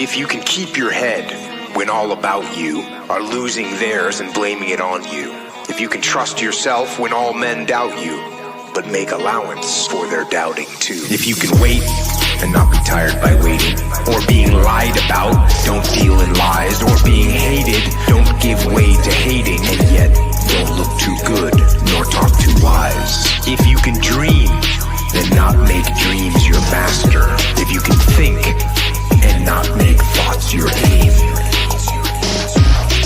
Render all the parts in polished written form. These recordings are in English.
If you can keep your head when all about you are losing theirs and blaming it on you. If you can trust yourself when all men doubt you, but make allowance for their doubting too. If you can wait and not be tired by waiting, or being lied about, don't deal in lies, or being hated, don't give way to hating, and yet don't look too good nor talk too wise. If you can dream, then not make dreams your master. If you can think and not make thoughts your aim.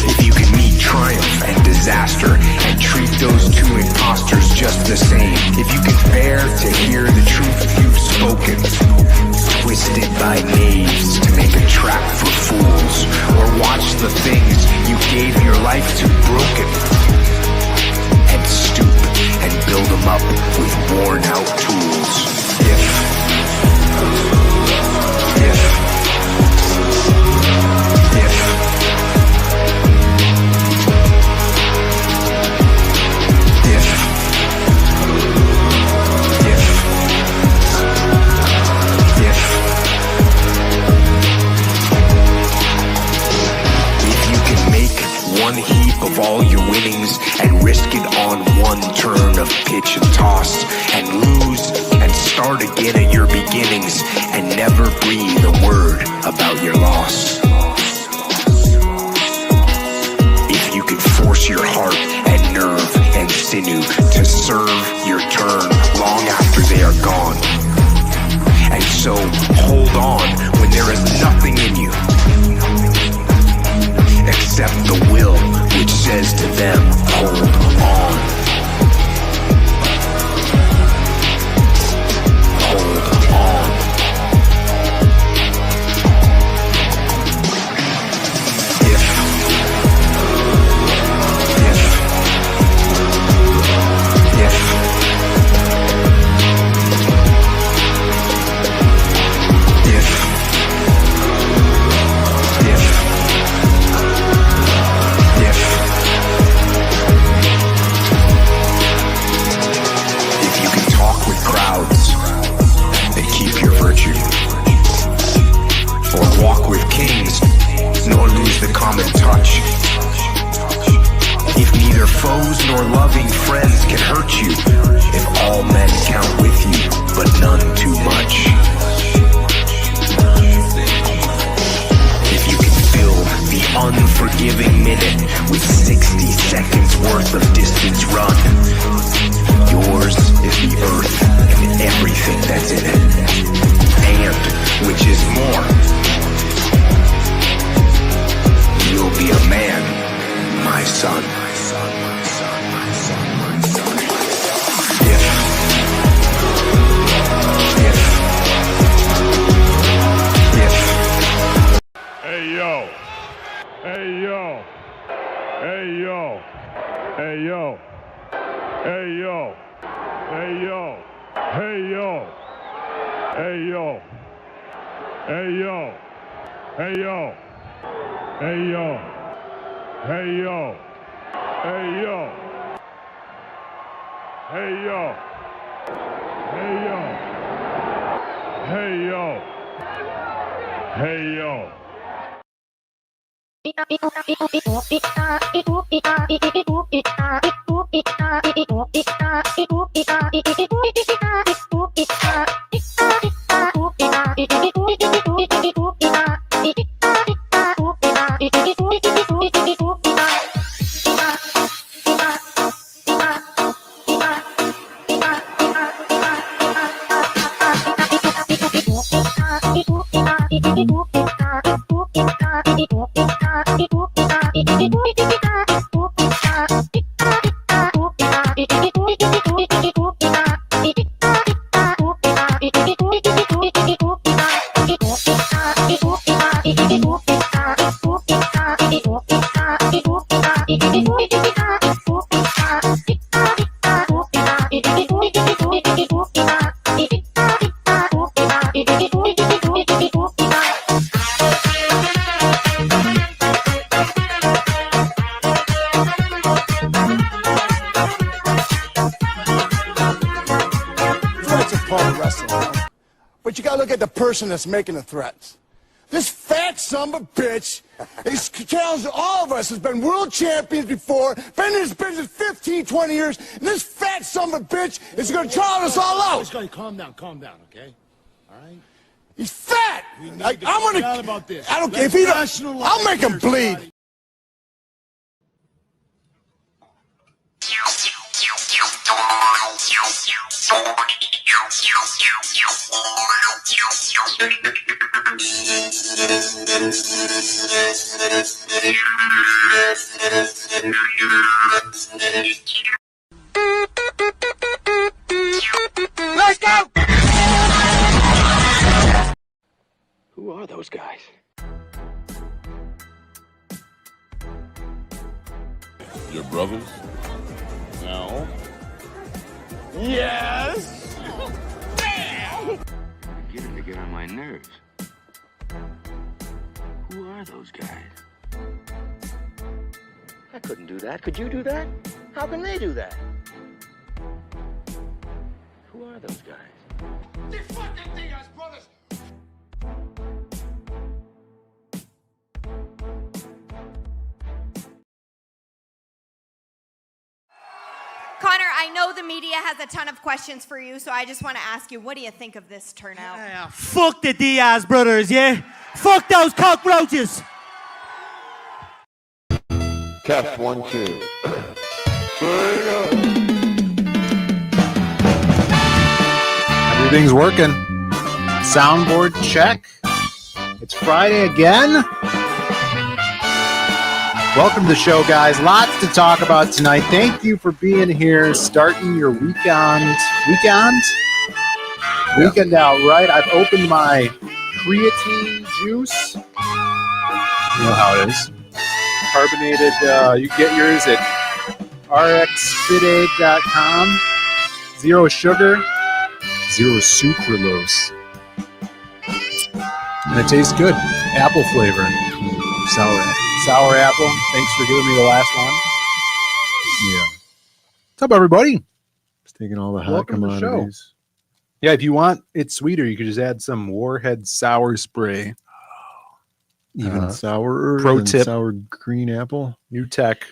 If you can meet triumph and disaster and treat those two imposters just the same. If you can bear to hear the truth you've spoken, twisted by knaves to make a trap for fools, or watch the things you gave your life to broken, and stoop and build them up with worn out tools. One heap of all your winnings and risk it on one turn of pitch and toss, and lose and start again at your beginnings, and never breathe a word about your loss. If you can force your heart and nerve and sinew to serve your turn long after they are gone, and so hold on when there is nothing in you except the will which says to them, hold on. Hold on. Walk with kings, nor lose the common touch. If neither foes nor loving friends can hurt you, if all men count with you, but none too much. If you can fill the unforgiving minute with 60 seconds worth of distance run, yours is the earth and everything that's in it. And, which is more, you'll be a man, my son. Hey yo, hey yo, hey yo, hey yo, hey yo, hey yo, hey yo, hey yo, hey yo, hey yo. Hey yo, hey yo, hey yo, hey yo, hey yo, hey yo, hey yo. But you gotta look at the person that's making the threats. This fat son of a bitch is challenging all of us, has been world champions before, been in this business 15, 20 years, and this fat son of a bitch is going to challenge us all out. Calm down, okay? All right? He's fat. I'm going to. About this. I don't care if he don't. I'll make him bleed. Let's go! Who are those guys? Your brothers? No. Yes. Beginning to get on my nerves. Who are those guys? I couldn't do that. Could you do that? How can they do that? Who are those guys? The fucking DIAZ brothers. Connor, I know the media has a ton of questions for you, so I just want to ask you, what do you think of this turnout? Yeah, fuck the DIAZ brothers, yeah? Fuck those cockroaches! Test 1, 2. Everything's working. Soundboard check. It's Friday again. Welcome to the show, guys. Lots to talk about tonight. Thank you for being here, starting your weekend out right. I've opened my creatine juice. You know how it is. Carbonated. You can get yours at rxfitaid.com. Zero sugar, zero sucralose. And it tastes good. Apple flavor. Sour apple. Thanks for giving me the last one. Yeah. What's up, everybody? It's taking all the hot Welcome to the show. commodities. Yeah, if you want it sweeter, you could just add some Warhead sour spray. Even sourer pro than tip. sour green apple. New tech.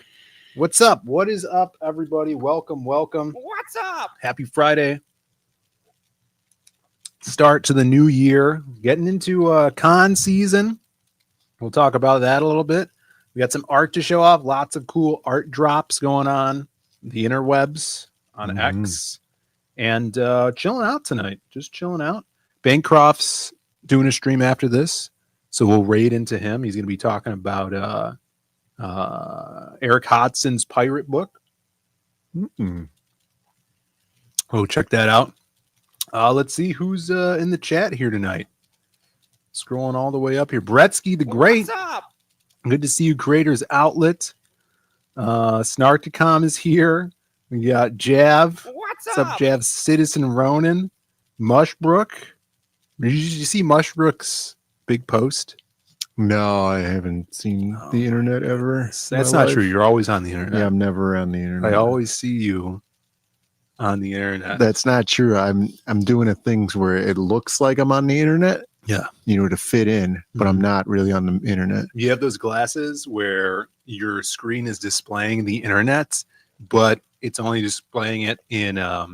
What's up? What is up, everybody? Welcome. What's up? Happy Friday. Start to the new year. Getting into con season. We'll talk about that a little bit. We got some art to show off. Lots of cool art drops going on the interwebs on X. And chilling out tonight. Just chilling out. Bancroft's doing a stream after this. So we'll raid into him. He's going to be talking about Eric Hodson's pirate book. Oh, check that out. Let's see who's in the chat here tonight. Scrolling all the way up here. Bretsky the Great. What's up? Good to see you, Creators Outlet. Snarkticom is here. We got Jav. What's up, Jav? Citizen Ronan. Mushbrook. Did you see Mushbrook's big post? No, I haven't seen the internet ever. That's not true. You're always on the internet. Yeah, I'm never on the internet. I always see you on the internet. That's not true. I'm doing a things where it looks like I'm on the internet. Yeah. You know, to fit in, but I'm not really on the internet. You have those glasses where your screen is displaying the internet, but it's only displaying it in a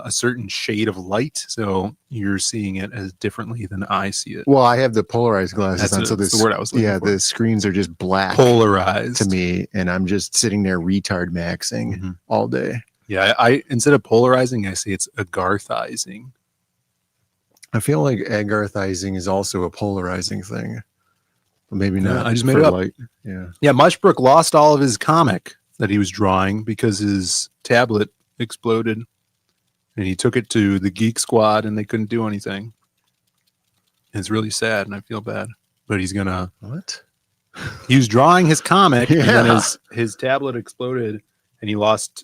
certain shade of light. So you're seeing it as differently than I see it. Well, I have the polarized glasses on, That's so the word I was looking for. the screens are just black Polarized to me, and I'm just sitting there retard maxing all day. Yeah, I instead of polarizing, I say it's agarthizing. I feel like agarthizing is also a polarizing thing, but maybe not. I just made for it up. light. Yeah. Yeah, Mushbrook lost all of his comic that he was drawing because his tablet exploded, and he took it to the Geek Squad, and they couldn't do anything. And it's really sad, and I feel bad. But he's gonna. What? He was drawing his comic, and then Yeah. his tablet exploded, and he lost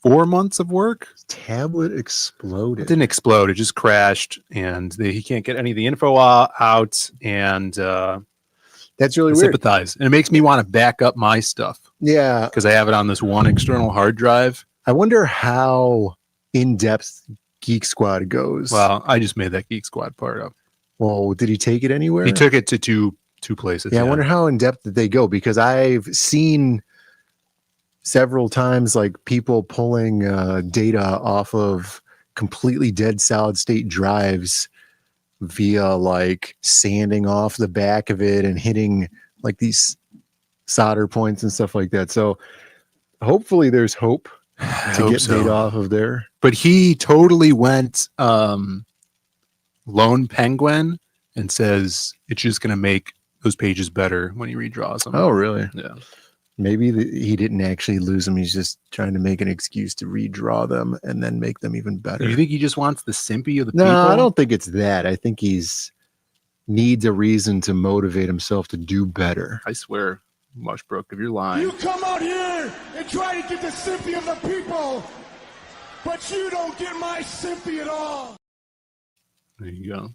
4 months of work. Tablet It exploded. didn't explode; it just crashed, and he can't get any of the info out. And That's really I weird. sympathize, and it makes me want to back up my stuff Yeah. because I have it on this one external hard drive. I wonder how in depth Geek Squad goes. Well, I just made that Geek Squad part up. Well, did he take it anywhere? He took it to two places. Yeah, I wonder how in depth did they go, because I've seen several times like people pulling data off of completely dead solid state drives via like sanding off the back of it and hitting like these solder points and stuff like that. So hopefully there's hope to get data off of there. But he totally went Lone Penguin and says it's just going to make those pages better when he redraws them. Oh, really? Yeah. Maybe he didn't actually lose them. He's just trying to make an excuse to redraw them and then make them even better. Do you think he just wants the simpy of the No, people? I don't think it's that. I think needs a reason to motivate himself to do better. I swear, Mushbrook, if you're lying. You come out here and try to get the sympathy of the people, but you don't get my sympathy at all. There you go.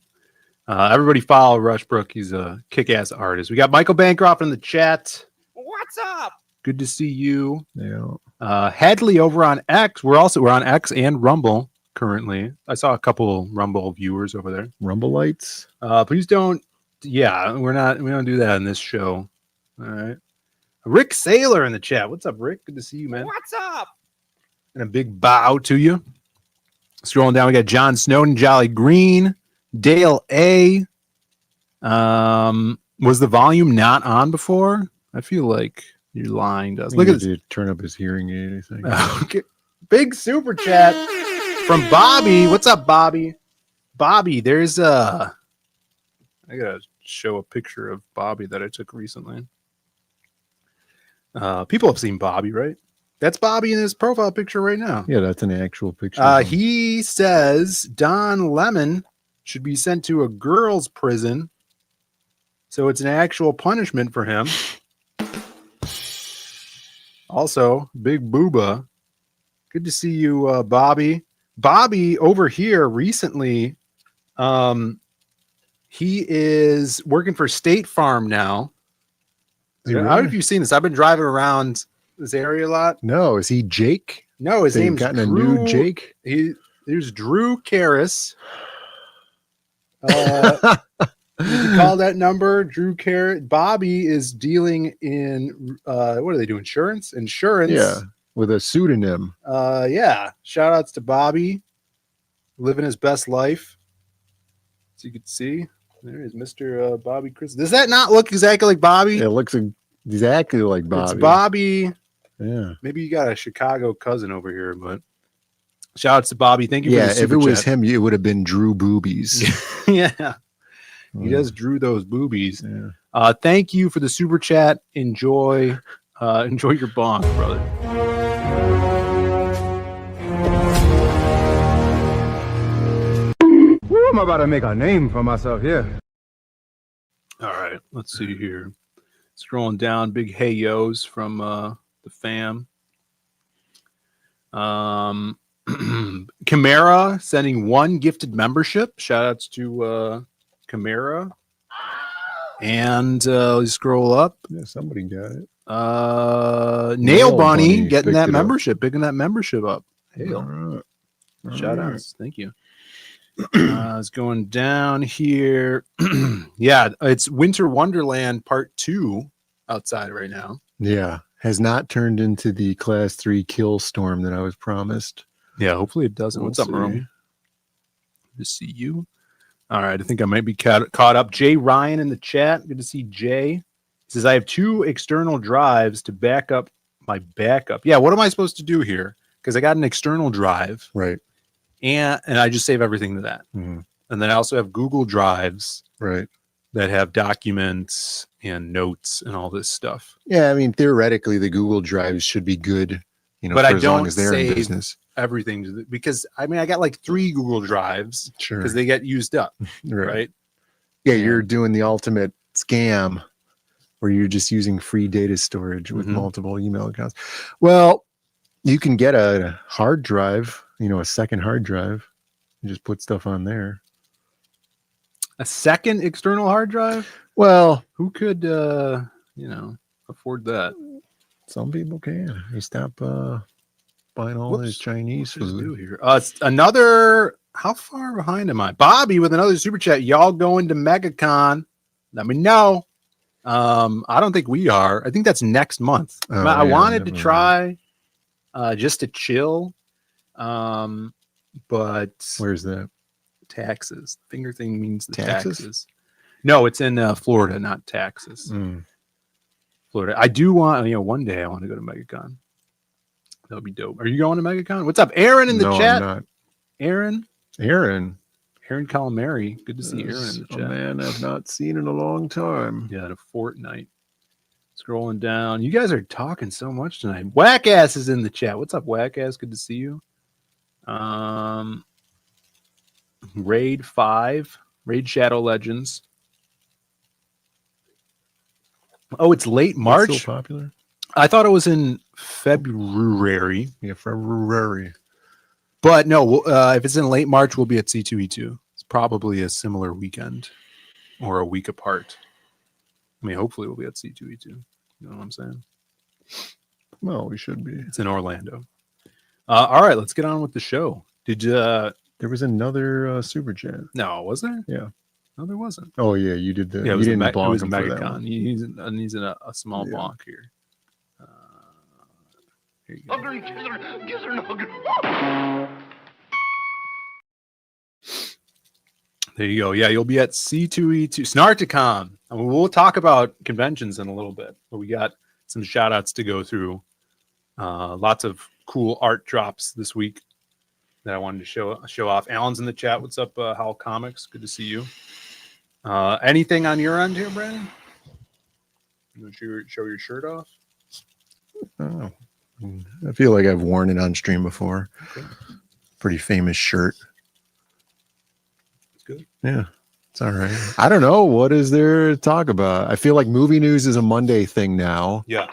Everybody follow Rushbrook. He's a kick-ass artist. We got Michael Bancroft in the chat. What's up? Good to see you. Yeah. Hadley over on X. We're on X and Rumble currently. I saw a couple Rumble viewers over there. Rumble lights. Please don't. Yeah, we don't do that in this show. All right. Rick Saylor in the chat. What's up, Rick? Good to see you, man. What's up? And a big bow to you. Scrolling down, we got John Snowden, Jolly Green, Dale A. Was the volume not on before? I feel like you're lying to us. Look at this. Turn up his hearing aid, I think. Okay. Big super chat from Bobby. What's up, Bobby? Bobby, there's I gotta show a picture of Bobby that I took recently. People have seen Bobby, right? That's Bobby in his profile picture right now. Yeah, that's an actual picture. He says Don Lemon should be sent to a girls' prison, so it's an actual punishment for him. Also, Big Booba. Good to see you, Bobby. Bobby over here recently, he is working for State Farm now. I don't know if you've seen this. I've been driving around this area a lot. No, is he Jake? No, his name's gotten Drew, a new Jake. There's Drew Karras. You call that number, Drew Karras. Bobby is dealing in what are they doing? Insurance. Yeah, with a pseudonym. Yeah. Shout outs to Bobby, living his best life. As you can see, there is Mr. Bobby Chris. Does that not look exactly like Bobby? It looks exactly like Bobby. It's Bobby. Yeah. Maybe you got a Chicago cousin over here, but shout outs to Bobby. Thank you. Yeah, for the if it was him, it would have been Drew Boobies. Yeah. He does drew those boobies. Yeah. Thank you for the super chat. Enjoy your bong, brother. Woo, I'm about to make a name for myself here. All right, let's see here. Scrolling down, big hey yos from the fam. Chimera sending 1 gifted membership. Shout outs to Chimera. And let's scroll up. Yeah, somebody got it. Nail Bunny getting that picked it membership, picking that membership up. Hail. All right. Shout outs. Thank you. It's going down here. Yeah, it's Winter Wonderland Part 2 outside right now. Yeah, has not turned into the Class 3 kill storm that I was promised. Yeah, hopefully it doesn't. What's up, Merle? Good to see you. All right, I think I might be caught up. Jay Ryan in the chat. Good to see Jay. He says, I have 2 external drives to back up my backup. Yeah, what am I supposed to do here? Because I got an external drive. Right. And I just save everything to that. Mm-hmm. And then I also have Google Drives. Right. That have documents and notes and all this stuff. Yeah, I mean, theoretically, the Google Drives should be good, but for I as long don't as they're in save business. everything because I mean, I got like 3 Google Drives Sure. because they get used up, right? Yeah, you're doing the ultimate scam where you're just using free data storage with multiple email accounts. Well, you can get a hard drive, a second hard drive, and just put stuff on there. A second external hard drive? Well, who could, afford that? Some people can. You stop buying all this Chinese food here. Another How far behind am I? Bobby with another super chat. Y'all going to MegaCon? Let me know. I don't think we are. I think that's next month. Oh, I yeah, wanted to definitely. try just to chill. But Where's that? taxes. Finger thing means the Taxes? taxes. No, it's in Florida, not Texas. Florida. I do want, one day I want to go to MegaCon. That would be dope. Are you going to MegaCon? What's up, Aaron in the No, chat? I'm not. Aaron Calamari. Good to see Aaron in the A chat. man I've not seen in a long time. Yeah, in a fortnight. Scrolling down. You guys are talking so much tonight. Whack Ass is in the chat. What's up, Whack Ass? Good to see you. Raid 5. Raid Shadow Legends. Oh, it's late March. It's so popular. I thought it was in February. Yeah, February. But no, if it's in late March, we'll be at C2E2. It's probably a similar weekend or a week apart. I mean, hopefully we'll be at C2E2. You know what I'm saying? Well, we should be. It's in Orlando. All right, let's get on with the show. Did you? There was another super chat. No, was there? Yeah. No, there wasn't. Oh yeah, you did that. Yeah, it you was didn't it bonk was him for that MegaCon. one. He's in a small bonk here. Here you go. There you go. Yeah, you'll be at C2E2 Snarticon. I mean, we'll talk about conventions in a little bit, but we got some shout outs to go through. Lots of cool art drops this week that I wanted to show off. Alan's in the chat. What's up, Howl Comics? Good to see you. Anything on your end here, Brandon? You want to show your shirt off? Oh, I feel like I've worn it on stream before. Okay. Pretty famous shirt. It's good. Yeah, it's all right. I don't know. What is there to talk about? I feel like movie news is a Monday thing now. Yeah.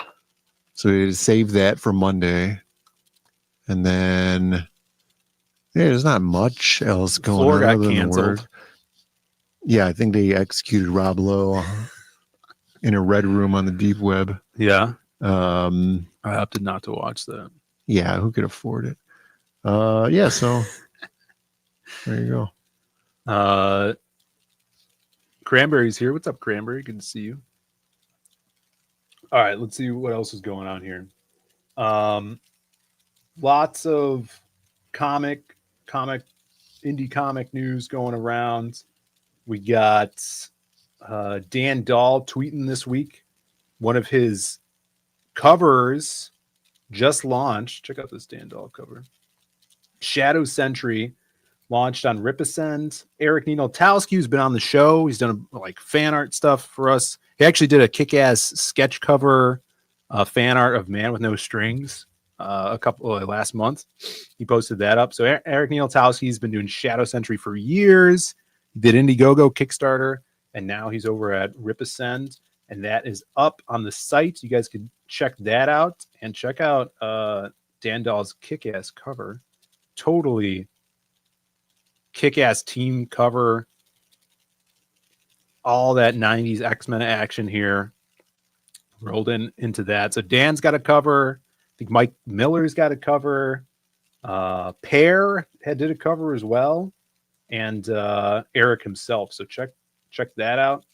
So we save that for Monday. And then there's not much else going Floor on. got other than the canceled. word. Yeah, I think they executed Rob Lowe in a red room on the deep web. Yeah. I opted not to watch that. Yeah, who could afford it? Yeah, so there you go. Cranberry's here. What's up, Cranberry? Good to see you. All right, let's see what else is going on here. Lots of indie comic news going around. We got Dan Dahl tweeting this week. One of his covers just launched. Check out this Dan Dahl cover. Shadow Sentry launched on Ripascend. Eric Nino-Talski, who's been on the show. He's done like fan art stuff for us. He actually did a kick-ass sketch cover fan art of Man with No Strings last month. He posted that up. So Eric Nino-Talski's been doing Shadow Sentry for years. He did Indiegogo Kickstarter, and now he's over at Ripascend, and that is up on the site. You guys can check that out and check out Dan Dahl's kick-ass cover. Totally kick-ass team cover. All that 90s X-Men action here rolled into that. So Dan's got a cover. I think Mike Miller's got a cover. Pear did a cover as well. And Eric himself. So check that out.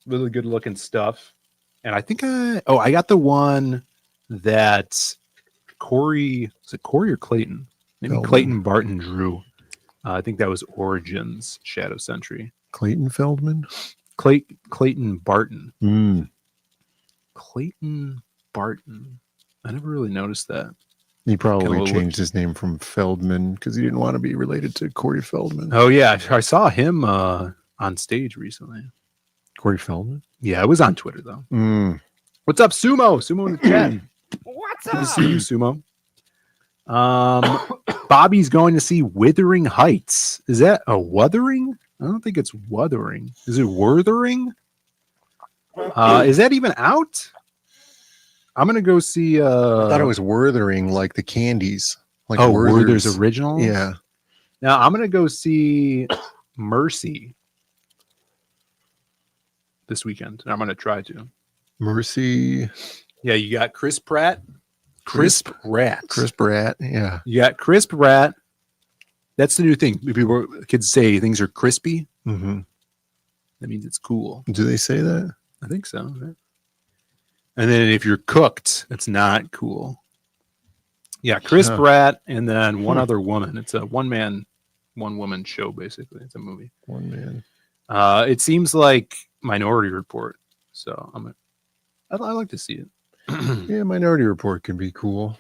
Really good looking stuff. And I think I got the one that Corey or Clayton? Maybe Feldman. Clayton Barton drew. I think that was Origins Shadow Sentry. Clayton Feldman? Clayton Barton. Mm. Clayton Barton. I never really noticed that. He probably Kinda changed his name from Feldman because he didn't want to be related to Corey Feldman. Oh, yeah. I saw him on stage recently. Corey Feldman? Yeah, it was on Twitter, though. Mm. What's up, Sumo? Sumo in the chat. What's Good to up? see you, Sumo. Bobby's going to see Withering Heights. Is that a Wuthering? I don't think it's Wuthering. Is it Worthering? Is that even out? I'm gonna go see. I thought it was Werthering, like the candies. Like Werther's Original. Yeah. Now I'm gonna go see Mercy this weekend. I'm gonna try to. Mercy. Yeah, you got Chris Pratt. Chris Pratt. Yeah. You got Chris Pratt, That's the new thing. Kids say things are crispy. Mm-hmm. That means it's cool. Do they say that? I think so. Right? And then if you're cooked, it's not cool. Yeah, Crisp Rat, and then one other woman. It's a one woman show, basically. It's a movie. One man. It seems like Minority Report. So I like to see it. Yeah, Minority Report can be cool.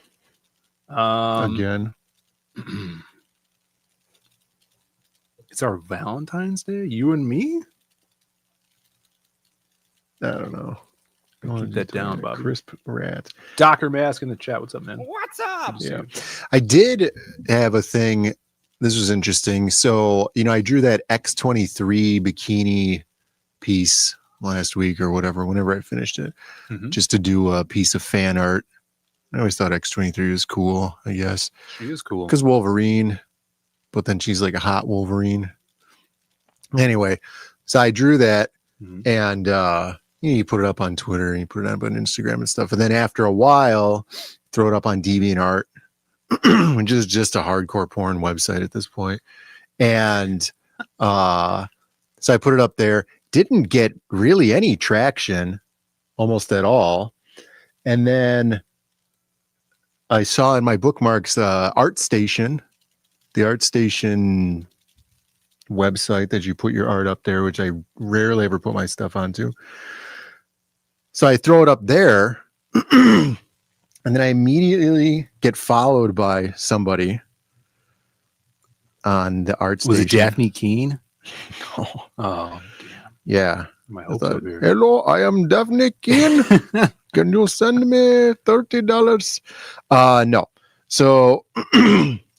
Again. It's our Valentine's Day? You and me? I don't know. Keep that down, Bobby. Crisp Rat. Docker Mask in the chat. What's up, man? What's up? Yeah. I did have a thing. This was interesting. So, I drew that X23 bikini piece last week or whatever, whenever I finished it, just to do a piece of fan art. I always thought X23 was cool, I guess. She is cool. Because Wolverine, but then she's like a hot Wolverine. Anyway, so I drew that and you put it up on Twitter and you put it up on Instagram and stuff. And then after a while, throw it up on DeviantArt, which is just a hardcore porn website at this point. And so I put it up there. Didn't get really any traction, almost at all. And then I saw in my bookmarks ArtStation, the ArtStation website that you put your art up there, which I rarely ever put my stuff onto. So I throw it up there, and then I immediately get followed by somebody on the ArtStation. Was it Daphne Keene? No. Oh, yeah. my I hopes thought, up here. hello, I am Daphne Keene. Can you send me $30? No. So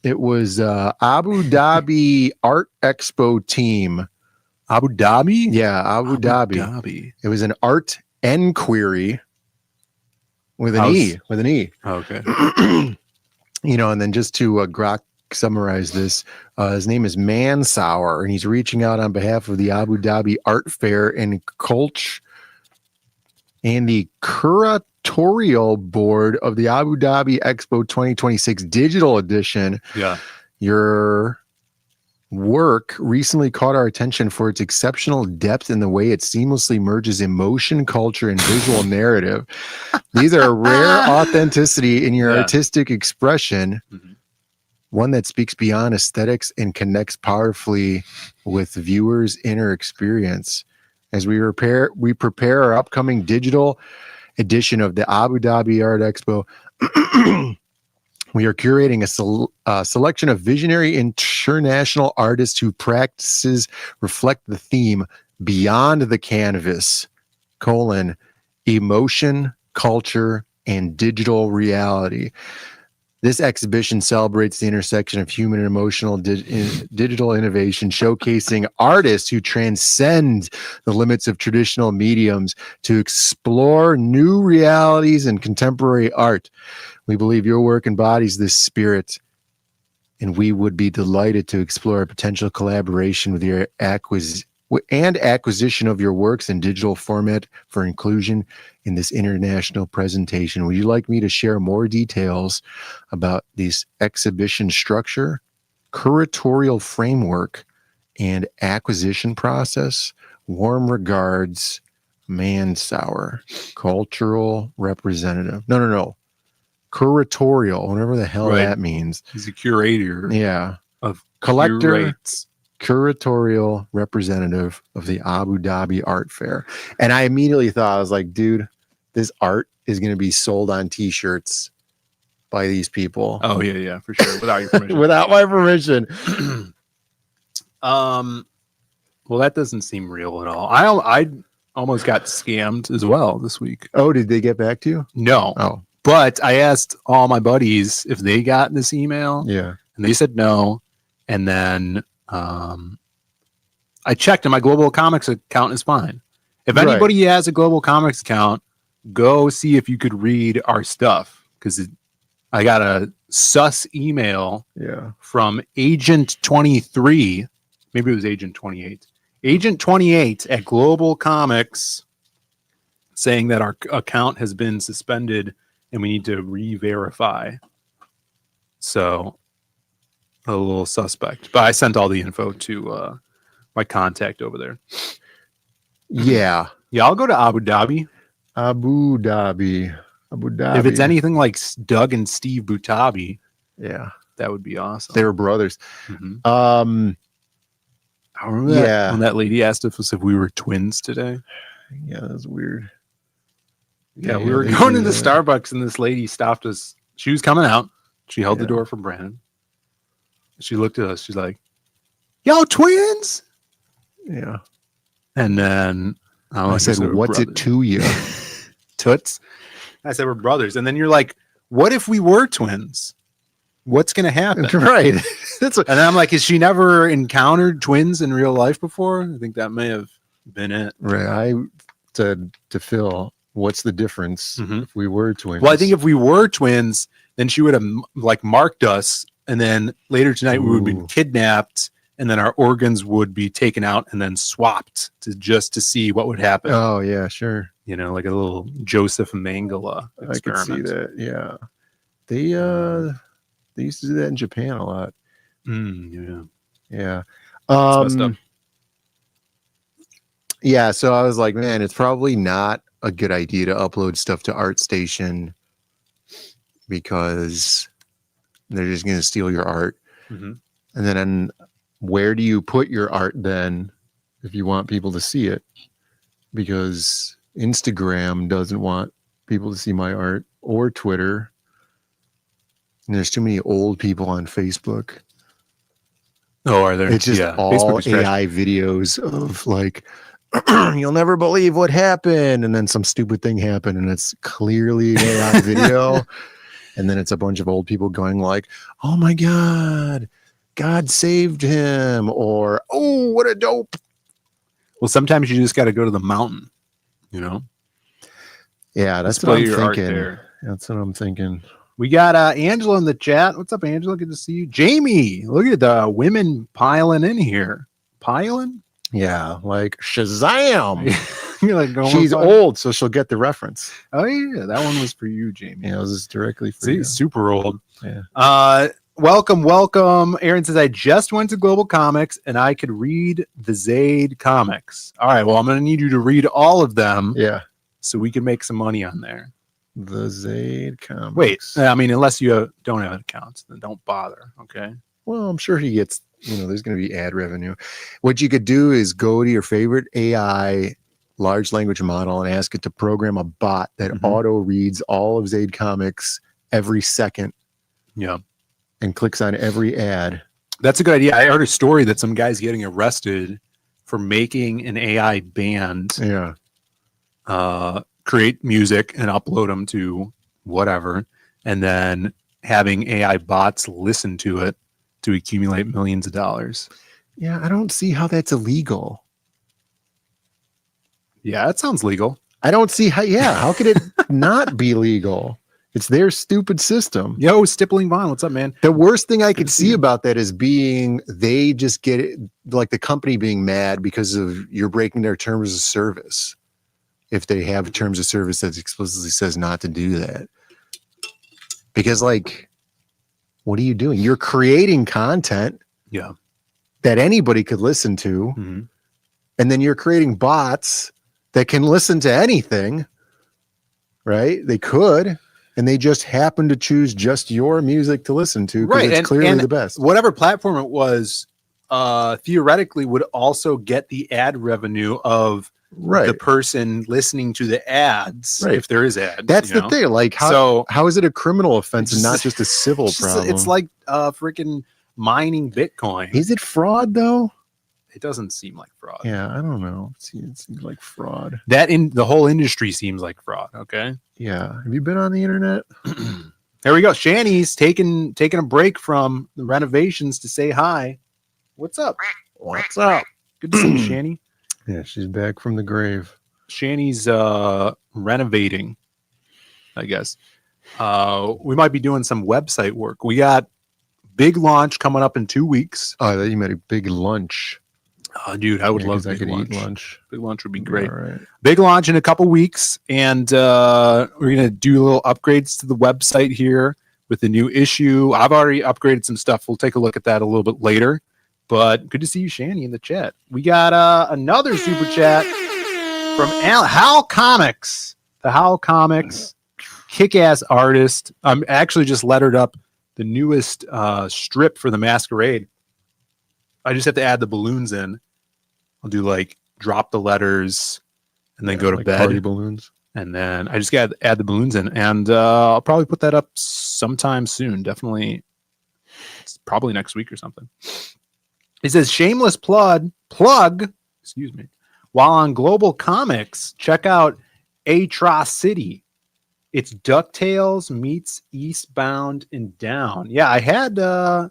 it was Abu Dhabi Art Expo team. Abu Dhabi? Yeah, Abu Dhabi. It was an art enquiry with an E. With an E. Oh, okay. And then just to Grok summarize this, his name is Mansour, and he's reaching out on behalf of the Abu Dhabi Art Fair and Culture and the curatorial board of the Abu Dhabi Expo 2026 digital edition. Yeah. Your work recently caught our attention for its exceptional depth in the way it seamlessly merges emotion, culture, and visual narrative. These are rare authenticity in your artistic expression, one that speaks beyond aesthetics and connects powerfully with viewers' inner experience. As we prepare our upcoming digital edition of the Abu Dhabi Art Expo, we are curating a selection of visionary international artists whose practices reflect the theme beyond the canvas, emotion, culture, and digital reality. This exhibition celebrates the intersection of human and emotional digital innovation, showcasing artists who transcend the limits of traditional mediums to explore new realities in contemporary art. We believe your work embodies this spirit, and we would be delighted to explore a potential collaboration with your acquisition of your works in digital format for inclusion in this international presentation. Would you like me to share more details about this exhibition structure, curatorial framework, and acquisition process? Warm regards, Mansour, cultural representative. No. Curatorial, whatever the hell that means. He's a curator. Yeah. Of collector. Curates. Curatorial representative of the Abu Dhabi Art Fair. And I immediately thought, I was like, dude, this art is going to be sold on t-shirts by these people. Oh, yeah, for sure. Without your permission. Without my permission. Well, that doesn't seem real at all. I almost got scammed as well this week. Oh, did they get back to you? No. Oh. But I asked all my buddies if they got this email. Yeah. And they said no. And then I checked, and my Global Comics account is fine. If anybody has a Global Comics account, go see if you could read our stuff, because I got a sus email from Agent 23. Maybe it was Agent 28. Agent 28 at Global Comics saying that our account has been suspended and we need to re-verify. So a little suspect. But I sent all the info to my contact over there. Yeah. Yeah, I'll go to Abu Dhabi. Abu Dhabi. If it's anything like Doug and Steve Butabi, yeah, that would be awesome. They were brothers. Mm-hmm. I remember that when that lady asked us if we were twins today. Yeah, that was weird. Yeah, we were going into Starbucks and this lady stopped us. She was coming out. She held the door for Brandon. She looked at us. She's like, "Y'all twins?" Yeah. And then I said, "What's it to you?" Toots. I said, "We're brothers." And then you're like, "What if we were twins? What's going to happen?" Right. And then I'm like, "Has she never encountered twins in real life before?" I think that may have been it. Right. I said to Phil, "What's the difference if we were twins?" Well, I think if we were twins, then she would have like marked us, and then later tonight we would be kidnapped, and then our organs would be taken out and then swapped to see what would happen. Oh yeah, sure. You know, like a little Joseph Mengele experiment. I could see that. Yeah, they used to do that in Japan a lot. Yeah. Messed up. Yeah. So I was like, man, it's probably not a good idea to upload stuff to ArtStation because they're just going to steal your art. And then where do you put your art then if you want people to see it? Because Instagram doesn't want people to see my art, or Twitter. And there's too many old people on Facebook. Oh, are there? It's just all AI videos of like, you'll never believe what happened. And then some stupid thing happened and it's clearly an AI video. And then it's a bunch of old people going like, "Oh my God, God saved him." Or, "Oh, what a dope." Well, sometimes you just got to go to the mountain, you know? Yeah, that's what I'm thinking. That's what I'm thinking. We got Angela in the chat. What's up, Angela? Good to see you. Jamie, look at the women piling in here. Piling? Yeah, like Shazam. You're like she's old, so she'll get the reference. Oh, yeah. That one was for you, Jamie. Yeah, it was directly for you. Super old. Yeah. Welcome. Aaron says, "I just went to Global Comics and I could read the Zaid comics." All right, well, I'm going to need you to read all of them. Yeah. So we can make some money on there. The Zaid comics. Wait, I mean, unless you don't have accounts, then don't bother, okay? Well, I'm sure he gets, there's going to be ad revenue. What you could do is go to your favorite AI large language model and ask it to program a bot that auto reads all of Zaid comics every second. Yeah. And clicks on every ad. That's a good idea. I heard a story that some guy's getting arrested for making an AI band. Yeah. Create music and upload them to whatever, and then having AI bots listen to it to accumulate millions of dollars. Yeah, I don't see how that's illegal. Yeah, that sounds legal. I don't see how. Yeah, how could it not be legal? It's their stupid system. Yo, Stippling Vaughn, what's up, man? The worst thing I could see about that is they just get it, like the company being mad because of you're breaking their terms of service. If they have terms of service that explicitly says not to do that. Because like, what are you doing? You're creating content that anybody could listen to. And then you're creating bots that can listen to anything, right? They could. And they just happen to choose just your music to listen to because it's clearly the best. Whatever platform it was, theoretically would also get the ad revenue of the person listening to the ads, if there is ads. That's the thing. Like, how is it a criminal offense and not just a civil problem? It's like freaking mining Bitcoin. Is it fraud though? It doesn't seem like fraud. Yeah, I don't know. It seems like fraud. The whole industry seems like fraud. Okay. Yeah. Have you been on the internet? There we go. Shanny's taking a break from the renovations to say hi. What's up? What's up? Good to see you, Shanny. Yeah, she's back from the grave. Shanny's renovating, I guess. We might be doing some website work. We got big launch coming up in 2 weeks. Oh, I thought you meant a big lunch. Oh, dude, I would love I could lunch. eat lunch. Big lunch would be great. All right. Big launch in a couple weeks, and we're gonna do little upgrades to the website here. with the new issue. I've already upgraded some stuff. We'll take a look at that a little bit later. But good to see you, Shani, in the chat. We got another super chat from Hal Comics. The Hal Comics, kick-ass artist. I'm actually just lettered up the newest strip for the Masquerade. I just have to add the balloons in. I'll do like drop the letters and then go to bed. Party balloons. And then I just got to add the balloons in. And I'll probably put that up sometime soon. Definitely. It's probably next week or something. It says shameless plug, excuse me. While on Global Comics, check out Atrocity. It's DuckTales meets Eastbound and Down. Yeah, I had let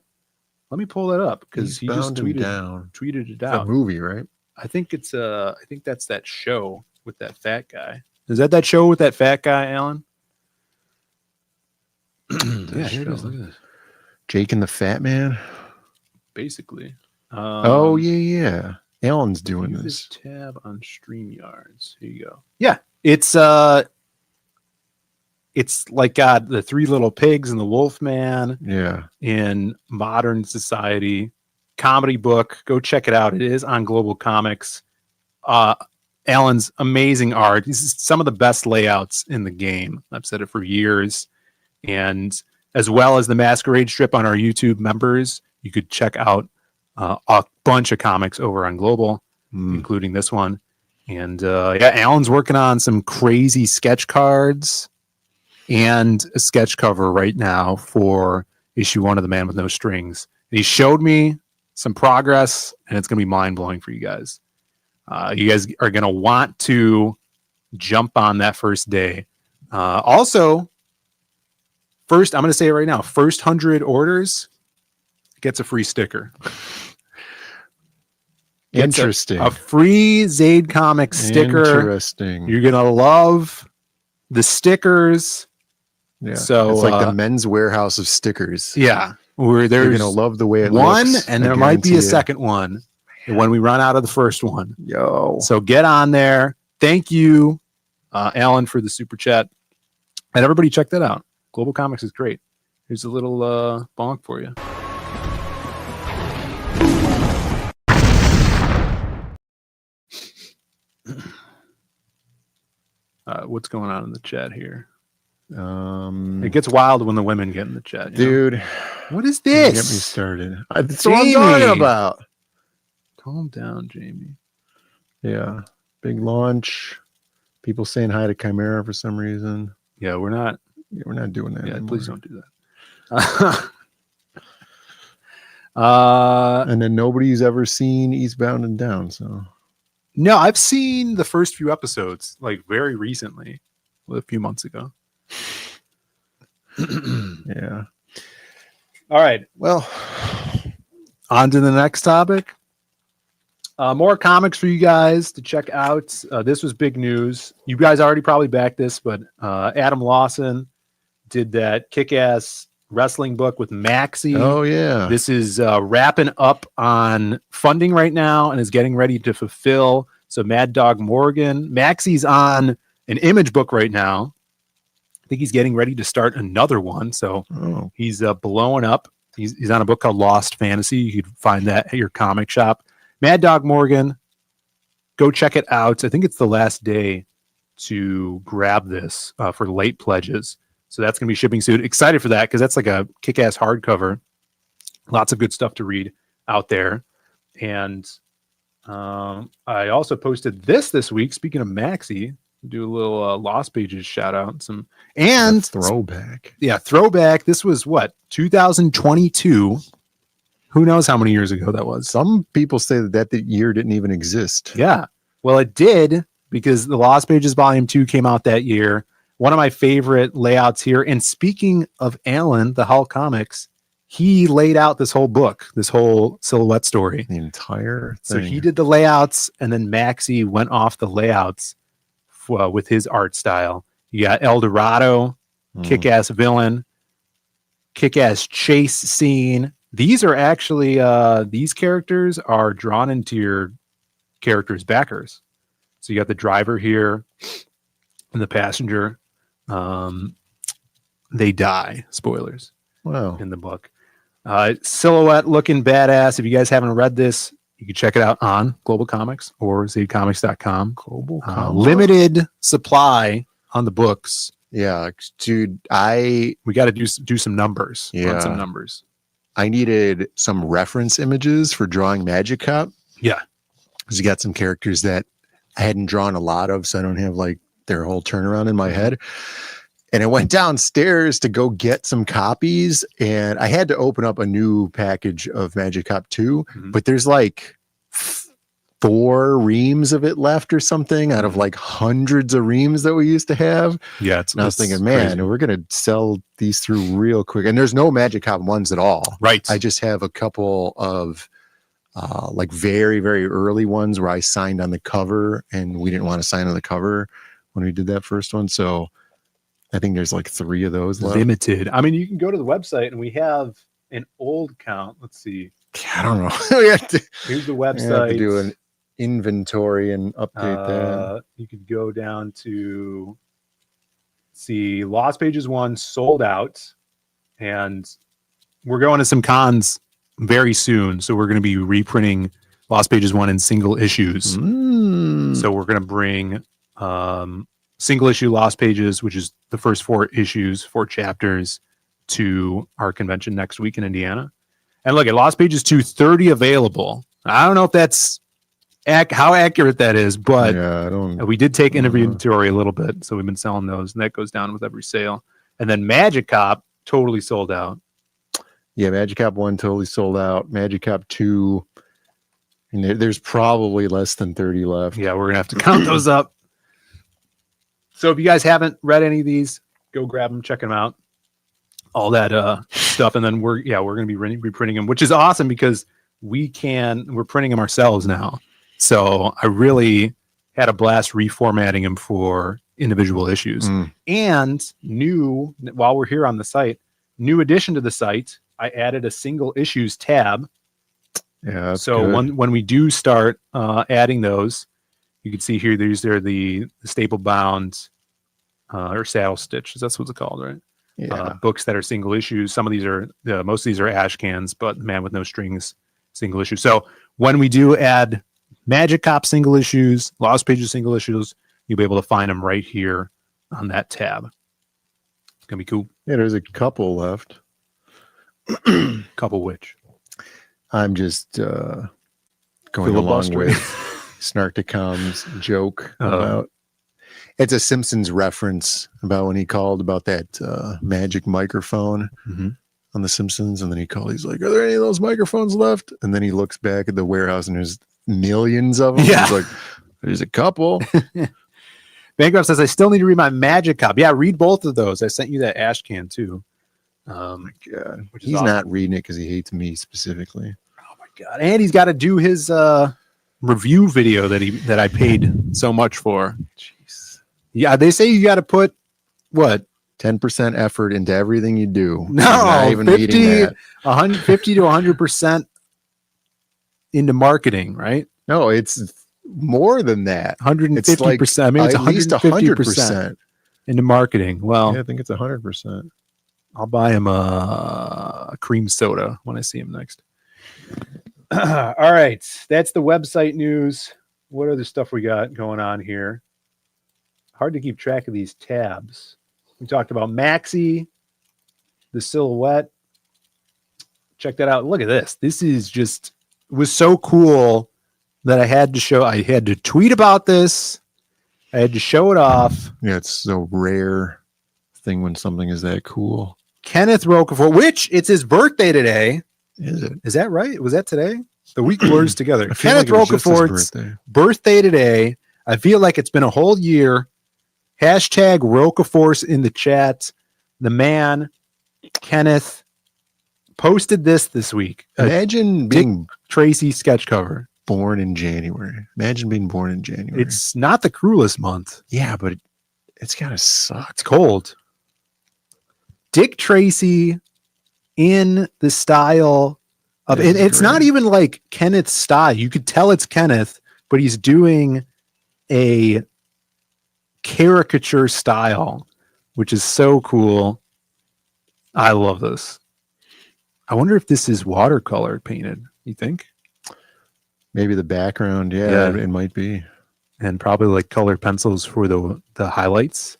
me pull that up because he just tweeted it out. It's a movie, right? I think it's I think that's that show with that fat guy. Is that show with that fat guy, Alan? Yeah, here it is. Look at this. Jake and the Fat Man. Basically. Oh yeah. Alan's doing this. Tab on StreamYards. Here you go. Yeah, it's like got the Three Little Pigs and the Wolfman. Yeah. In modern society, comedy book. Go check it out. It is on Global Comics. Alan's amazing art. This is some of the best layouts in the game. I've said it for years. And as well as the Masquerade strip on our YouTube members, you could check out a bunch of comics over on Global, including this one. And yeah, Alan's working on some crazy sketch cards and a sketch cover right now for issue 1 of The Man with No Strings. And he showed me some progress, and it's going to be mind-blowing for you guys. You guys are going to want to jump on that first day. Also, first, I'm going to say it right now, first 100 orders gets a free sticker. Interesting. A free Zaid Comics sticker. Interesting. You're going to love the stickers. Yeah. So it's like the Men's Warehouse of stickers. Yeah. Where there's You're going to love the way it one, looks. and there might be a second one when we run out of the first one. Yo. So get on there. Thank you, Alan, for the super chat. And everybody check that out. Global Comics is great. Here's a little bonk for you. What's going on in the chat here? It gets wild when the women get in the chat. Dude, what is this? Get me started. That's what I'm talking about. Calm down, Jamie. Yeah. Big launch. People saying hi to Chimera for some reason. Yeah, we're not doing that anymore. Please don't do that. And then nobody's ever seen Eastbound and Down, so no, I've seen the first few episodes like very recently, a few months ago. Yeah. All right. Well, on to the next topic. More comics for you guys to check out. This was big news. You guys already probably backed this, but Adam Lawson did that kick-ass wrestling book with Maxie. Oh, yeah. This is wrapping up on funding right now and is getting ready to fulfill. So Mad Dog Morgan. Maxie's on an Image book right now. I think he's getting ready to start another one. So he's blowing up. He's on a book called Lost Fantasy. You could find that at your comic shop. Mad Dog Morgan, go check it out. I think it's the last day to grab this for late pledges. So that's going to be shipping soon. Excited for that because that's like a kick-ass hardcover. Lots of good stuff to read out there. And I also posted this week. Speaking of Maxie, do a little Lost Pages shout out. And throwback. Yeah, throwback. This was what, 2022. Who knows how many years ago that was? Some people say that year didn't even exist. Yeah. Well, it did because the Lost Pages Volume 2 came out that year. One of my favorite layouts here. And speaking of Alan, the Hull Comics, he laid out this whole book, this whole silhouette story. The entire thing. So he did the layouts, and then Maxie went off the layouts with his art style. You got El Dorado, kick-ass villain, kick-ass chase scene. These are actually, these characters are drawn into your character's backers. So you got the driver here and the passenger. they die. Spoilers Wow. in the book. Silhouette looking badass. If you guys haven't read this, you can check it out on Global Comics or zadecomics.com. Global Comics. Limited supply on the books. Yeah, dude, we got to do some numbers. Yeah. Run some numbers. I needed some reference images for drawing Magic Cop. Yeah. Because you got some characters that I hadn't drawn a lot of, so I don't have like their whole turnaround in my head. And I went downstairs to go get some copies, and I had to open up a new package of Magic Cop 2, but there's like 4 reams of it left or something out of like hundreds of reams that we used to have. Yeah. And I was thinking, man, we're going to sell these through real quick. And there's no Magic Cop ones at all. Right. I just have a couple of like very, very early ones where I signed on the cover, and we didn't want to sign on the cover when we did that first one. So I think there's like 3 of those left. Limited. I mean, you can go to the website and we have an old count. Let's see. I don't know. We have to, Here's the we have website. to do an inventory and update that. You could go down to see Lost Pages 1 sold out, and we're going to some cons very soon. So we're going to be reprinting Lost Pages 1 in single issues. So we're going to bring single issue Lost Pages, which is the first 4 issues, 4 chapters, to our convention next week in Indiana. And look at Lost Pages 230 available. I don't know if that's how accurate that is, but yeah, I don't. We did take inventory a little bit, so we've been selling those, and that goes down with every sale. And then Magic Cop totally sold out. Yeah, Magic Cop 1 totally sold out. Magic Cop 2, and there's probably less than 30 left. Yeah, we're gonna have to count those up. So if you guys haven't read any of these, go grab them, check them out, all that stuff, and then we're gonna be reprinting them, which is awesome because we're printing them ourselves now. So I really had a blast reformatting them for individual issues. And while we're here on the site, new addition to the site, I added a single issues tab. Yeah. So when we do start adding those, you can see here, these are the staple bound or saddle stitch. That's what it's called, right? Yeah. Books that are single issues. Some of these are, most of these are ash cans, but Man with No Strings single issue. So when we do add Magic Cop single issues, Lost Pages single issues, you'll be able to find them right here on that tab. It's gonna be cool. Yeah, there's a couple left. Couple which? I'm just going along with Snarkticom's joke about. It's a Simpsons reference about when he called about that magic microphone on The Simpsons, and then he called. He's like, "Are there any of those microphones left?" And then he looks back at the warehouse, and there's millions of them. Yeah. He's like, "There's a couple." Bankrupt says, I still need to read my Magic Cop. Yeah, read both of those. I sent you that ash can too. God. Which is He's awesome. not reading it because he hates me specifically. Oh my God. And he's got to do his review video that I paid so much for. Jeez. Yeah, they say you got to put what? 10% effort into everything you do. No, not even 50 reading that. 150 to 100% into marketing, right? No, it's more than that. 150%. It's like I mean, it's at least 100%. into marketing. Well, Yeah, I think it's 100%. I'll buy him a cream soda when I see him next. All right. That's the website news. What other stuff we got going on here? Hard to keep track of these tabs. We talked about Maxi, the silhouette. Check that out. Look at this. This is just, it was so cool that I had to tweet about this. I had to show it off. Yeah, it's a rare thing when something is that cool. Kenneth Rocafort, which it's his birthday today. Is it? Is that right? Was that today? The week blurs together. I feel Kenneth like it was just his Rocafort's birthday today. I feel like it's been a whole year. Hashtag Rocaforce in the chat. The man, Kenneth, posted this week. Imagine being Dick Tracy sketch cover. born in January. Imagine being born in January. It's not the cruelest month. Yeah, but it's gotta suck. It's cold. Dick Tracy in the style of, and it's not even like Kenneth's style. You could tell it's Kenneth, but he's doing a caricature style, which is so cool. I love this. I wonder if this is watercolor painted. You think? Maybe the background. Yeah, it might be. And probably like colored pencils for the highlights.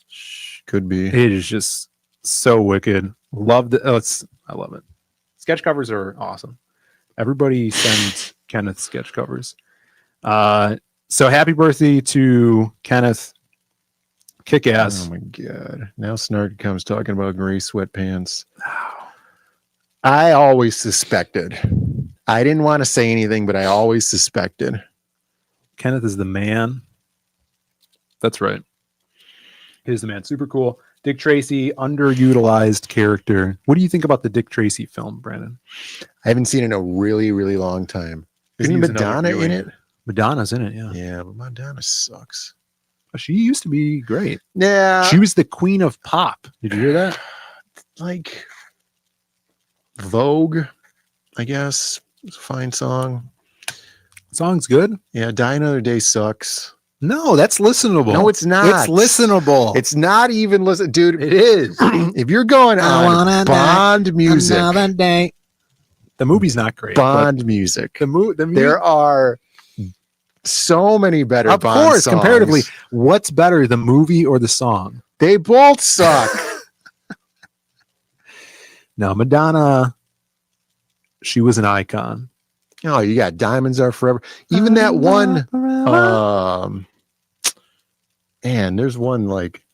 Could be. It is just so wicked. Love it. I love it. Sketch covers are awesome. Everybody sends Kenneth sketch covers. So happy birthday to Kenneth. Kick ass. Oh my god. Now Snark comes talking about gray sweatpants. I always suspected. I didn't want to say anything, but I always suspected. Kenneth is the man. That's right. He's the man. Super cool. Dick Tracy, underutilized character. What do you think about the Dick Tracy film, Brandon? I haven't seen it in a really, really long time. Isn't Madonna in it? Madonna's in it, yeah. Yeah, but Madonna sucks. She used to be great. Yeah. She was the queen of pop. Did you hear that? Like Vogue, I guess. It's a fine song. Song's good. Yeah, Die Another Day sucks. No, that's listenable. No, it's not. It's listenable. It's not even listen, dude. It is. If you're going on Bond music, day. The movie's not great. Bond music. The movie. There are so many better of Bond course, songs. comparatively, what's better, the movie or the song? They both suck. No, Madonna, she was an icon. Oh, you got Diamonds Are Forever. Even that one, man, there's one like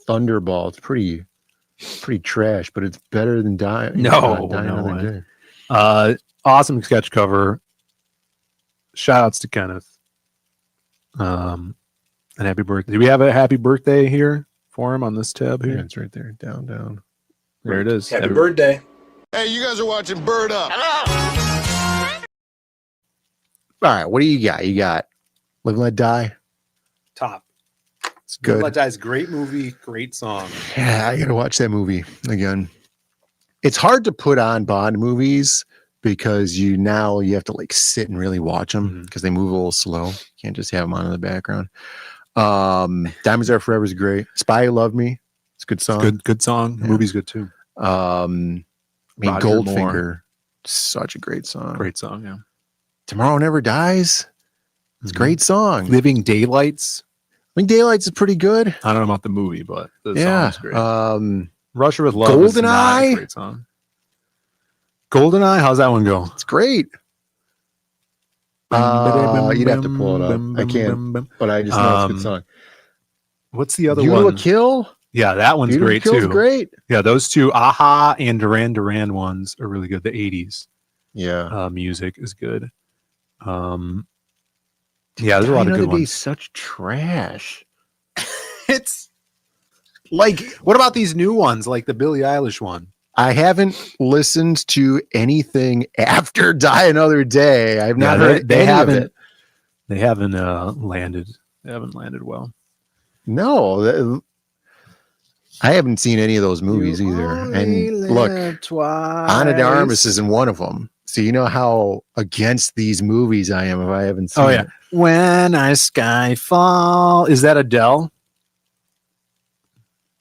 Thunderball. It's pretty trash, but it's better than Die Another Day. Awesome sketch cover. Shout outs to Kenneth. And happy birthday. Do we have a happy birthday here for him on this tab here? Yeah, it's right there. Down. There it is. Happy birthday. Hey, you guys are watching Bird Up. All right, what do you got? You got Live and Let Die. Top. It's good. Let Die's great movie, great song. Yeah, I gotta watch that movie again. It's hard to put on Bond movies because you have to like sit and really watch them because they move a little slow. You can't just have them on in the background. Diamonds Are Forever is great. Spy Who Loved Me. It's a good song. Good song. The movie's good too. Goldfinger, such a great song. Great song, yeah. Tomorrow Never Dies. It's a great song. Living Daylights. Daylights is pretty good. I don't know about the movie, but the song is great. Russia with Love is not a great song. GoldenEye, how's that one go? It's great. You'd have to pull it up. I can't, but I just know it's a good song. What's the other Beautiful one? Kill? Yeah, that one's Beautiful great Kill's too. Great. Yeah, those two, Aha and Duran Duran ones are really good. The 80s music is good. Yeah, there's a lot of good ones. Such trash. It's like, what about these new ones, like the Billie Eilish one? I haven't listened to anything after Die Another Day. I've not heard any of it. They haven't landed. They haven't landed well. No, I haven't seen any of those movies either. And look, Ana de Armas isn't one of them. So you know how against these movies I am if I haven't seen it. When I Skyfall. Is that Adele?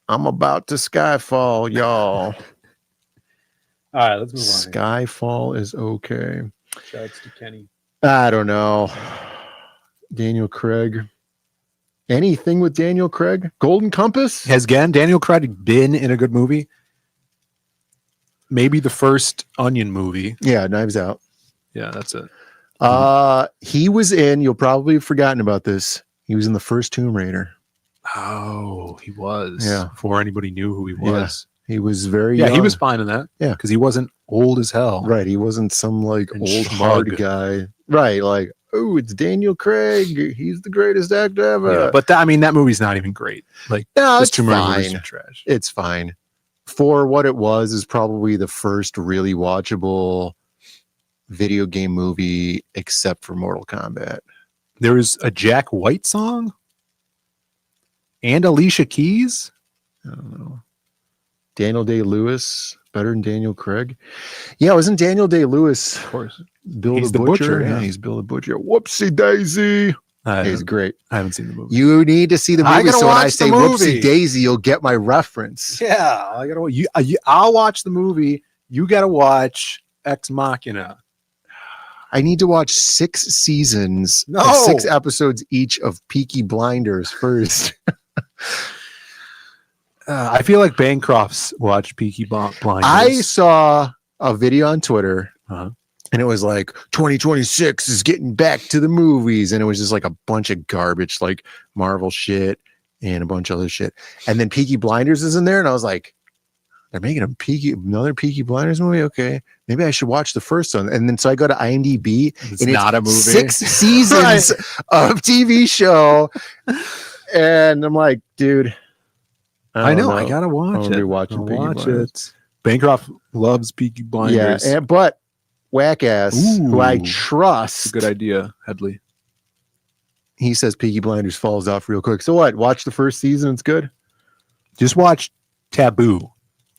I'm about to Skyfall, y'all. All right, let's move on. Skyfall is okay. Shouts to Kenny. I don't know. Daniel Craig. Anything with Daniel Craig? Golden Compass? Has Daniel Craig been in a good movie? Maybe the first Onion movie. Yeah, Knives Out. Yeah, that's it. He was in, you'll probably have forgotten about this. He was in the first Tomb Raider. Oh, he was. Yeah. Before anybody knew who he was. Yeah, he was very young. He was fine in that. Yeah. Because he wasn't old as hell. Right. He wasn't some like And old schmug. hard guy. Right. Like, oh, it's Daniel Craig. He's the greatest actor ever. Yeah, but that movie's not even great. Like, no, this it's Tomb Raider was fine. trash. It's fine. For what it was, is probably the first really watchable video game movie except for Mortal Kombat. There was a Jack White song and Alicia Keys. I don't know. Daniel Day-Lewis, better than Daniel Craig. Yeah, wasn't Daniel Day-Lewis, Of course. Bill He's the the Butcher? Butcher, yeah. He's Bill the Butcher. Whoopsie daisy. It's great. I haven't seen the movie. You need to see the I movie. gotta So when I watch the say movie. whoopsie daisy, you'll get my reference. Yeah, I gotta. I'll watch the movie. You gotta watch Ex Machina. I need to watch 6 seasons, No. 6 episodes each of Peaky Blinders first. I feel like Bancroft's watched Peaky Blinders. I saw a video on Twitter. Uh-huh. And it was like 2026 is getting back to the movies. And it was just like a bunch of garbage, like Marvel shit and a bunch of other shit. And then Peaky Blinders is in there. And I was like, they're making another Peaky Blinders movie? Okay. Maybe I should watch the first one. And then so I go to IMDb. It's not a movie. 6 seasons of TV show. And I'm like, dude. I know. I gotta watch it. Watching Peaky Blinders. Bancroft loves Peaky Blinders. Yeah. But Whack Ass, who I Ooh. trust. Good idea, Headley. He says Peaky Blinders falls off real quick. So what? Watch the first season. It's good. Just watch Taboo.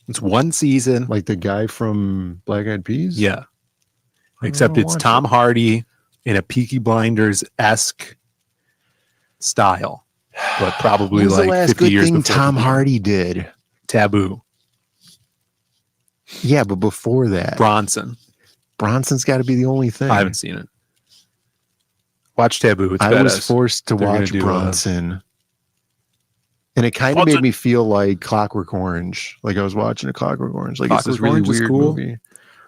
It's 1 season. Like the guy from Black Eyed Peas? Yeah. Except don't it's watch Tom Hardy in a Peaky Blinders-esque style. But probably When's like the last 50 good years thing before Tom Peaky Hardy did? Taboo. Yeah, but before that. Bronson's got to be the only thing. I haven't seen it. Watch Taboo. It's I was badass. forced to They're gonna watch do, Bronson. And it kind of made me feel like Clockwork Orange. Like I was watching a Clockwork Orange. Like it's this really Orange is weird cool. movie.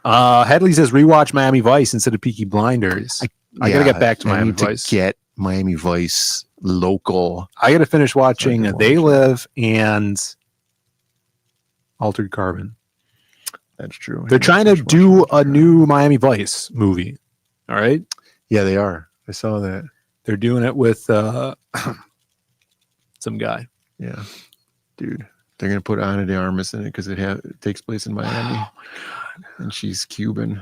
Headley says rewatch Miami Vice instead of Peaky Blinders. I gotta get back to I Miami need Vice. to get Miami Vice local. I gotta finish watching I can They watch Live and Altered Carbon. That's true. They're trying to do a new Miami Vice movie. All right. Yeah, they are. I saw that. They're doing it with some guy. Yeah, dude. They're gonna put Ana de Armas in it because it takes place in Miami. Oh my god! And she's Cuban.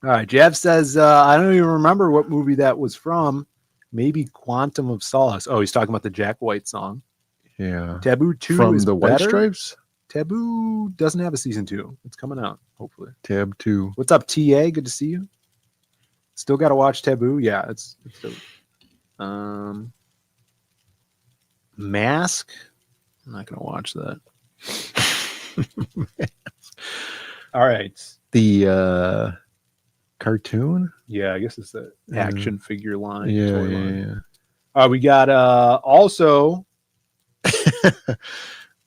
All right. Jeff says I don't even remember what movie that was from. Maybe Quantum of Solace. Oh, he's talking about the Jack White song. Yeah. Taboo 2 From is the White better. Stripes. Taboo doesn't have a season 2. It's coming out hopefully. Tab 2. What's up, TA? Good to see you. Still got to watch Taboo. Yeah, it's Mask. I'm not gonna watch that. All right. The cartoon. Yeah, I guess it's the action figure line. Yeah, toy yeah, line. We got also.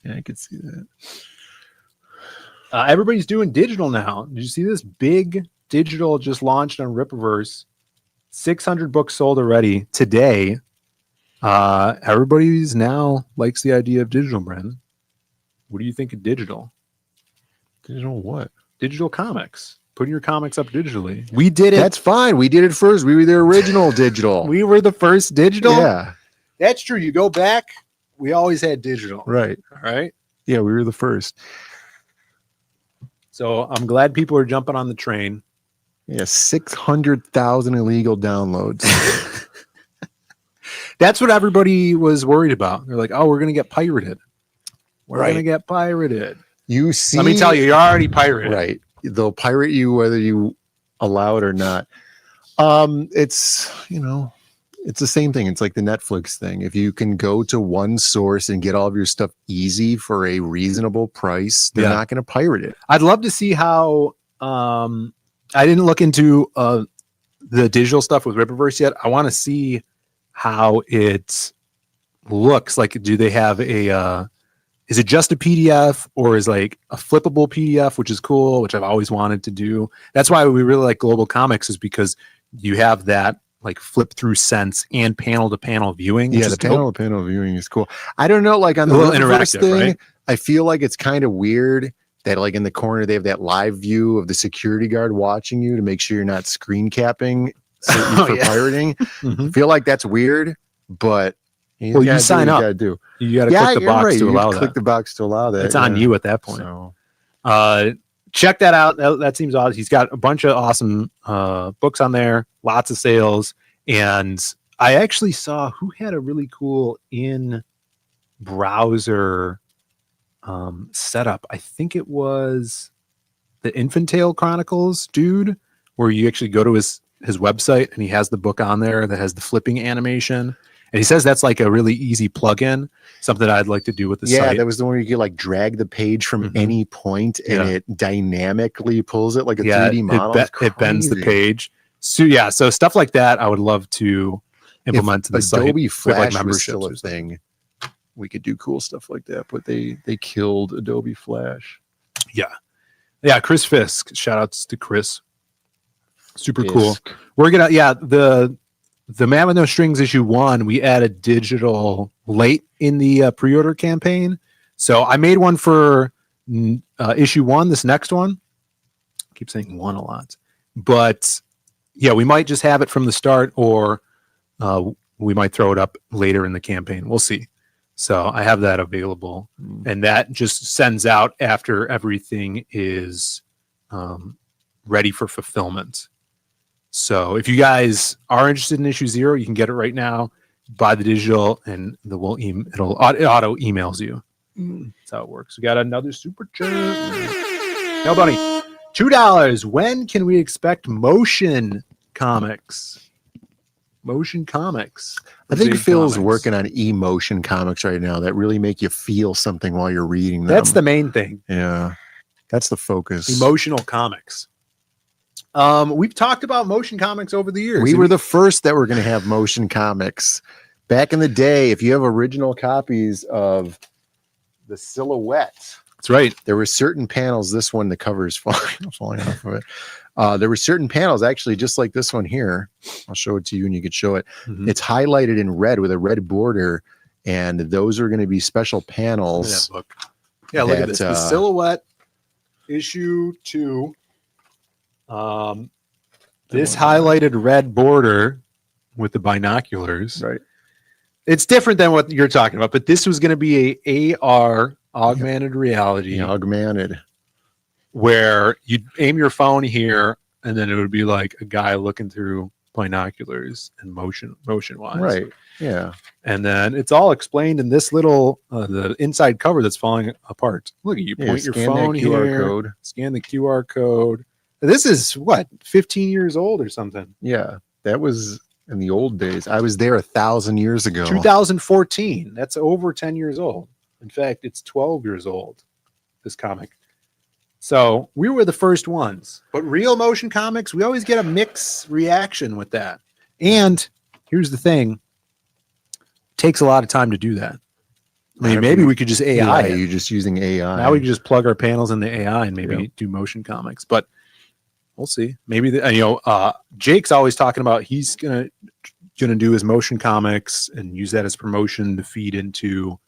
Yeah, I could see that. Everybody's doing digital now. Did you see this? Big digital just launched on Rippaverse. 600 books sold already today. Everybody's now likes the idea of digital, Brendan. What do you think of digital? Digital what? Digital comics. Putting your comics up digitally. We did it. That's fine. We did it first. We were the original digital. We were the first digital. Yeah. That's true. You go back, we always had digital. Right. All right. Yeah, we were the first. So I'm glad people are jumping on the train. Yeah, 600,000 illegal downloads. That's what everybody was worried about. They're like, oh, we're going to get pirated. We're going to get pirated. You see, Let me tell you, you're already pirated. Right. They'll pirate you whether you allow it or not. It's, it's the same thing. It's like the Netflix thing. If you can go to one source and get all of your stuff easy for a reasonable price, they're not going to pirate it. I'd love to see how I didn't look into the digital stuff with Rippaverse yet. I want to see how it looks. Like, do they have is it just a PDF or is like a flippable PDF, which is cool, which I've always wanted to do. That's why we really like Global Comics, is because you have that like flip through sense and panel to panel viewing. Yeah, the panel to panel viewing is cool. I don't know, like on the little Rippaverse interactive, thing, right? I feel like it's kind of weird that like in the corner they have that live view of the security guard watching you to make sure you're not screen capping for pirating. I feel like that's weird, but you sign up. You got to click the box to allow that. Click the box to allow that. It's on you at that point. So. Check that out. That seems awesome. He's got a bunch of awesome books on there, lots of sales. And I actually saw who had a really cool in-browser setup. I think it was the Infantile Chronicles dude, where you actually go to his his website, and he has the book on there that has the flipping animation. And he says that's like a really easy plugin, something I'd like to do with the site. Yeah, that was the one where you could like drag the page from any point and it dynamically pulls it like a 3D model. It bends the page. So yeah, so stuff like that I would love to implement to the site. Adobe with, Flash like, was still a thing. We could do cool stuff like that, but they killed Adobe Flash. Yeah, Chris Fisk. Shout outs to Chris. Super cool. We're gonna the Man with No Strings issue 1, we added digital late in the pre-order campaign. So I made one for issue 1, this next one. I keep saying 1 a lot. But yeah, we might just have it from the start, or we might throw it up later in the campaign. We'll see. So I have that available. And that just sends out after everything is ready for fulfillment. So if you guys are interested in issue 0, you can get it right now. Buy the digital, and it auto emails you. That's how it works. We got another super chat. No, buddy. $2. When can we expect motion comics? Motion comics. I think Phil's working on emotion comics right now that really make you feel something while you're reading them. That's the main thing. Yeah, that's the focus. Emotional comics. We've talked about motion comics over the years. We were the first that were going to have motion comics. Back in the day, if you have original copies of the Silhouette, that's right. There were certain panels. This one, the cover is falling off of it. There were certain panels, actually, just like this one here. I'll show it to you, and you could show it. It's highlighted in red with a red border, and those are going to be special panels. Yeah, look at this. The Silhouette issue 2. This highlighted red border with the binoculars. Right. It's different than what you're talking about, but this was going to be a AR, augmented reality. Yeah, augmented. Where you'd aim your phone here, and then it would be like a guy looking through binoculars and motion wise. Right. Yeah. And then it's all explained in this little the inside cover that's falling apart. Look at you point your phone here, code. Scan the QR code. This is what, 15 years old or something. Yeah, that was in the old days. I was there 1,000 years ago. 2014. That's over 10 years old. In fact, it's 12 years old, this comic. So we were the first ones. But real motion comics, we always get a mixed reaction with that. And here's the thing. It takes a lot of time to do that. I mean, maybe we could just AI. You're just using AI. Now we can just plug our panels in the AI and maybe do motion comics. But we'll see. Maybe Jake's always talking about he's gonna do his motion comics and use that as promotion to feed into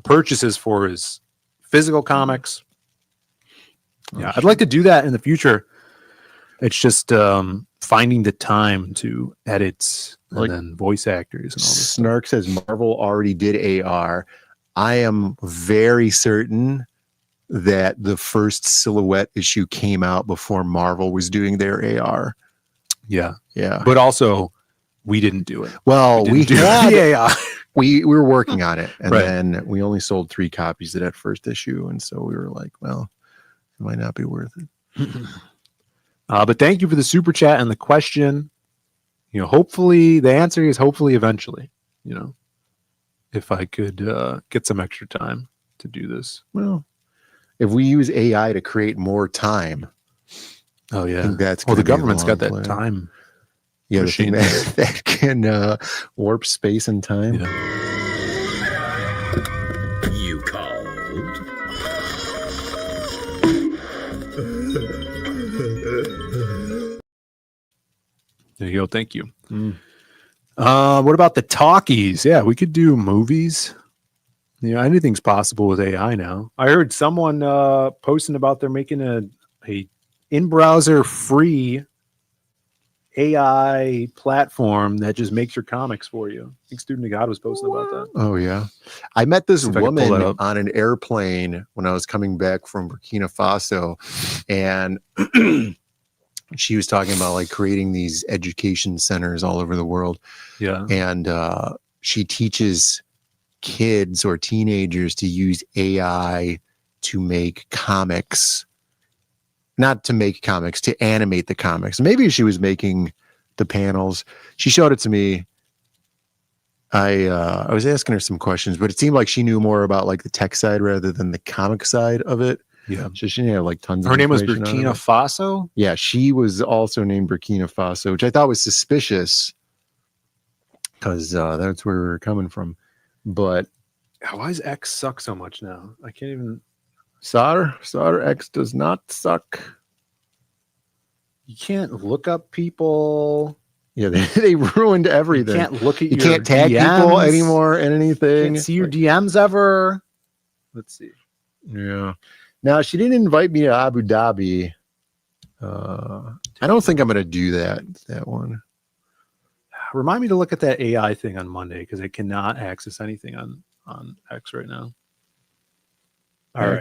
purchases for his physical comics. Yeah, I'd like to do that in the future. It's just finding the time to edit and then voice actors and all this. Snark says Marvel already did AR. I am very certain that the first Silhouette issue came out before Marvel was doing their AR. Yeah. Yeah. But also, we didn't do it. Well, we had the AR. We were working on it, and then we only sold 3 copies of that first issue, and so we were like, well, it might not be worth it. But thank you for the super chat and the question. Hopefully the answer is hopefully eventually. If I could get some extra time to do this. Well, if we use AI to create more time, oh yeah, I think that's the government's got that time. Yeah, the thing that can warp space and time. Yeah. You called? There you go. Thank you. What about the talkies? Yeah, we could do movies. Anything's possible with AI now. I heard someone posting about they're making a in-browser free AI platform that just makes your comics for you. I think Student of God was posting about that. Oh yeah, I met this woman on an airplane when I was coming back from Burkina Faso, and she was talking about like creating these education centers all over the world. Yeah, and she teaches kids or teenagers to use AI to make comics not to make comics, to animate the comics. Maybe she was making the panels. She showed it to me. I was asking her some questions, but it seemed like she knew more about like the tech side rather than the comic side of it. Yeah. So she had like tons of Her name was information Burkina on it. Faso. Yeah, she was also named Burkina Faso, which I thought was suspicious because that's where we were coming from. But Why does X suck so much now? I can't even. Sauter X does not suck. You can't look up people. Yeah, they ruined everything. You can't look at You your can't tag DMs people anymore in anything. Can't see your DMs ever. Let's see. Yeah. Now she didn't invite me to Abu Dhabi. I don't think I'm gonna do that one. Remind me to look at that AI thing on Monday because I cannot access anything on X right now. All right.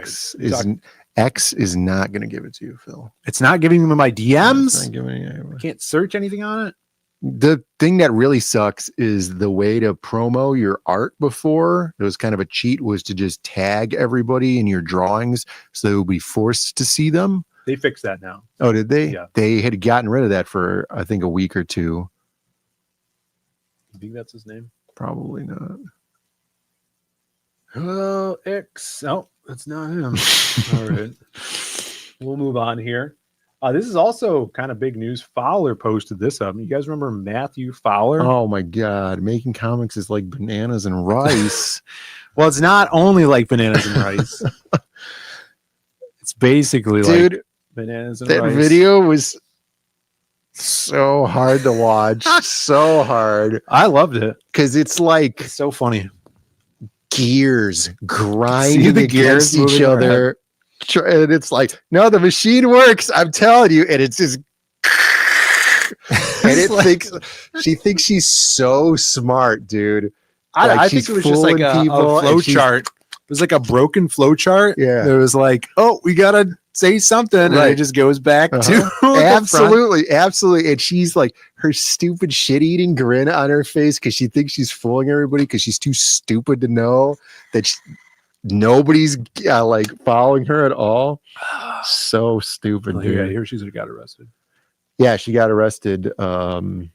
X is not gonna give it to you, Phil. It's not giving me my It's DMs. not giving you- I can't search anything on it. The thing that really sucks is the way to promo your art before. It was kind of a cheat, was to just tag everybody in your drawings so they would be forced to see them. They fixed that now. Oh, did they? Yeah. They had gotten rid of that for, I think, a week or two. You think that's his name? Probably not. Oh, X. No, that's not him. All right. We'll move on here. This is also kind of big news. Fowler posted this up. You guys remember Matthew Fowler? Oh my God. Making comics is like bananas and rice. Well, it's not only like bananas and rice. It's basically Dude, like bananas and that rice. video was so hard to watch. So hard. I loved it. Because it's like It's so funny. gears grinding See the against gears each moving around? other. And it's like, no, the machine works. I'm telling you. And it's just, and it thinks, she thinks she's so smart, dude. I Like, think she's it was just like fooling a people, flow and she's- chart. It was like a broken flow chart. Yeah. It was like, oh, we got to say something. And Right. it just goes back to Uh-huh. the front. Absolutely. Absolutely. And she's like, her stupid shit eating grin on her face because she thinks she's fooling everybody because she's too stupid to know that nobody's like following her at all. So stupid, Oh, dude. yeah, here she's got arrested. Yeah, she got arrested. And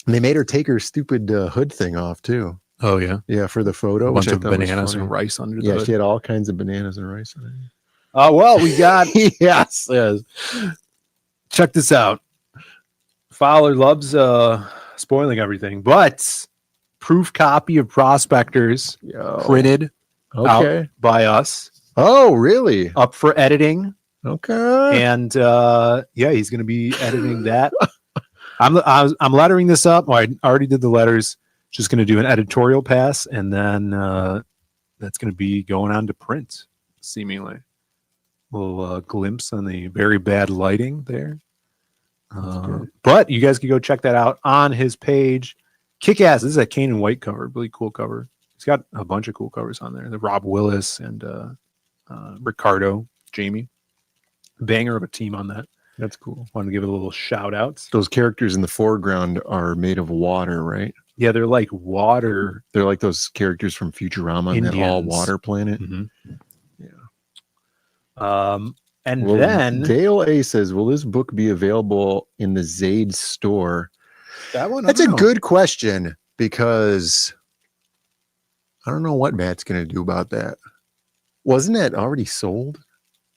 they made her take her stupid hood thing off too. Oh, yeah. Yeah, for the photo. A bunch which I of thought was bananas funny. and rice under the Yeah, hood. she had all kinds of bananas and rice in it. Well, we got yes. check this out. Fowler loves spoiling everything, but proof copy of Prospectors Yo. printed Okay. out by us, Oh, really? up for editing, Okay. and yeah, he's going to be editing that. I'm lettering this up. Well, I already did the letters. Just going to do an editorial pass, and then that's going to be going on to print, seemingly. Little glimpse on the very bad lighting there. But you guys can go check that out on his page. Kick-ass. This is a Kane and White cover. Really cool cover. He's got a bunch of cool covers on there. The Rob Willis and Ricardo, Jamie. Banger of a team on that. That's cool. Want to give it a little shout out. Those characters in the foreground are made of water, right? Yeah, they're like water. They're like those characters from Futurama and that all Indians. water planet. Mhm. Yeah. And Well, then Dale A says, will this book be available in the Zaid store? that one. I That's a don't know. good question because I don't know what Matt's going to do about that. Wasn't that already sold?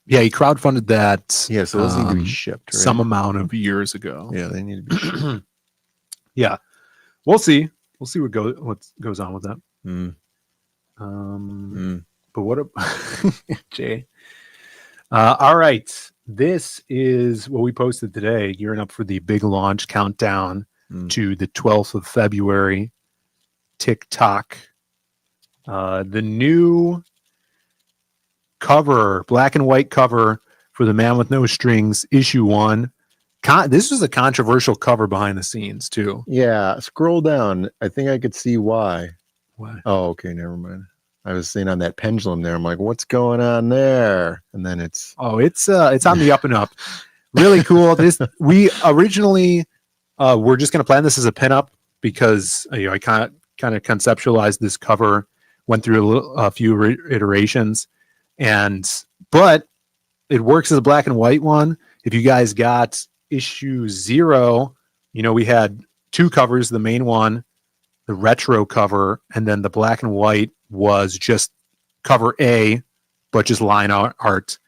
Yeah, he crowdfunded that. Yeah, so those need to be um, shipped, right? some amount of years ago. Yeah, they need to be shipped. Yeah, we'll see. We'll see what goes on with that. Mm. But what a Jay. All right. This is what we posted today, gearing up for the big launch countdown to the 12th of February. TikTok. The new cover, black and white cover for The Man with No Strings, issue 1. This was a controversial cover behind the scenes, too. Yeah, scroll down. I think I could see why. Why? Oh, okay, never mind. I was seeing on that pendulum there. I'm like, what's going on there? And then it's It's on the up and up. Really cool. This we originally we're just gonna plan this as a pinup because I kind of conceptualized this cover, went through a few iterations, but it works as a black and white one If you guys got issue 0, we had 2 covers, the main one, the retro cover, and then the black and white was just cover A, but just line art.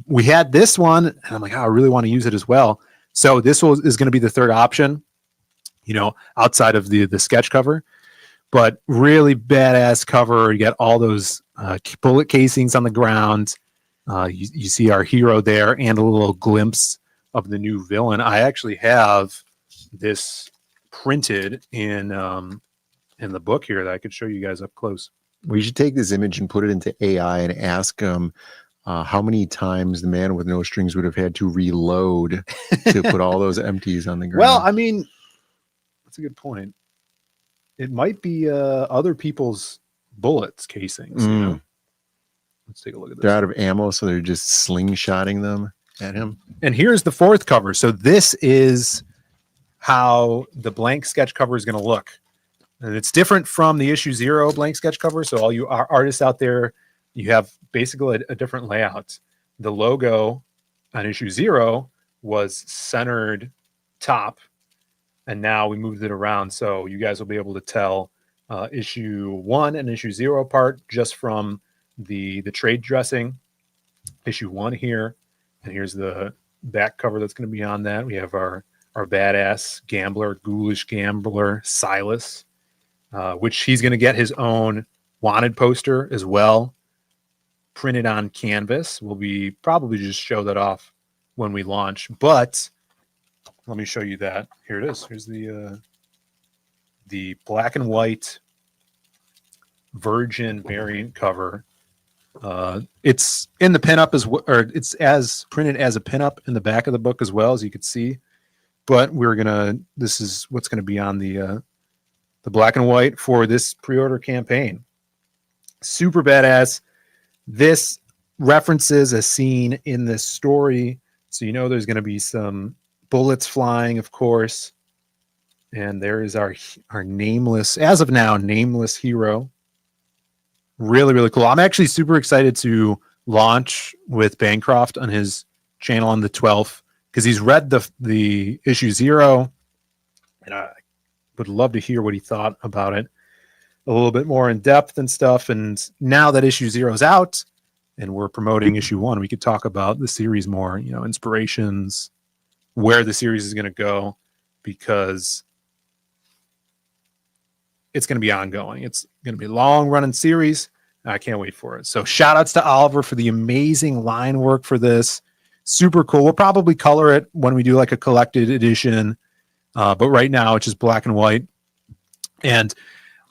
We had this one, and I'm like, I really want to use it as well. So this is going to be the third option, outside of the sketch cover. But really badass cover. You got all those bullet casings on the ground. You see our hero there and a little glimpse of the new villain. I actually have this printed in the book here that I could show you guys up close. We should take this image and put it into AI and ask them how many times the man with no strings would have had to reload to put all those empties on the ground. Well, I mean, that's a good point. It might be other people's bullets casings. Let's take a look at this. They're out of ammo, so they're just slingshotting them at him. And here's the 4th cover. So this is how the blank sketch cover is going to look. And it's different from the issue 0 blank sketch cover. So all you artists out there, you have basically a different layout. The logo on issue 0 was centered top, and now we moved it around. So you guys will be able to tell issue 1 and issue 0 apart just from the trade dressing. Issue 1 here, and here's the back cover that's going to be on that. We have our badass gambler, ghoulish gambler, Silas, which he's going to get his own wanted poster as well, printed on canvas. We'll be probably just show that off when we launch, but let me show you that. Here it is. Here's the black and white Virgin variant cover. It's in the pinup as well, or it's as printed as a pinup in the back of the book as well, as you can see. But this is what's gonna be on the black and white for this pre-order campaign. Super badass. This references a scene in this story, so there's gonna be some bullets flying, of course. And there is our nameless, as of now, nameless hero. Really, really cool. I'm actually super excited to launch with Bancroft on his channel on the 12th, because he's read the issue 0, and I would love to hear what he thought about it a little bit more in depth and stuff. And now that issue 0 is out and we're promoting issue 1, we could talk about the series more, inspirations, where the series is going to go, because it's going to be ongoing. It's going to be a long running series. I can't wait for it. So shout outs to Oliver for the amazing line work for this. Super cool. We'll probably color it when we do like a collected edition. But right now it's just black and white. And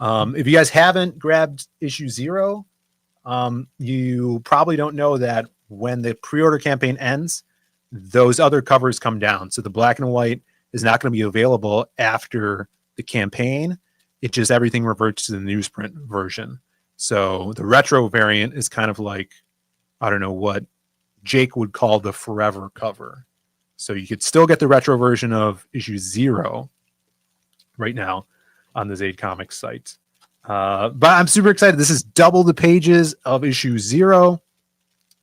if you guys haven't grabbed issue 0, you probably don't know that when the pre-order campaign ends, those other covers come down. So the black and white is not going to be available after the campaign. It just, everything reverts to the newsprint version. So the retro variant is kind of like, I don't know what Jake would call the forever cover. So you could still get the retro version of issue 0 right now on the Zaid Comics site. But I'm super excited. This is double the pages of issue 0.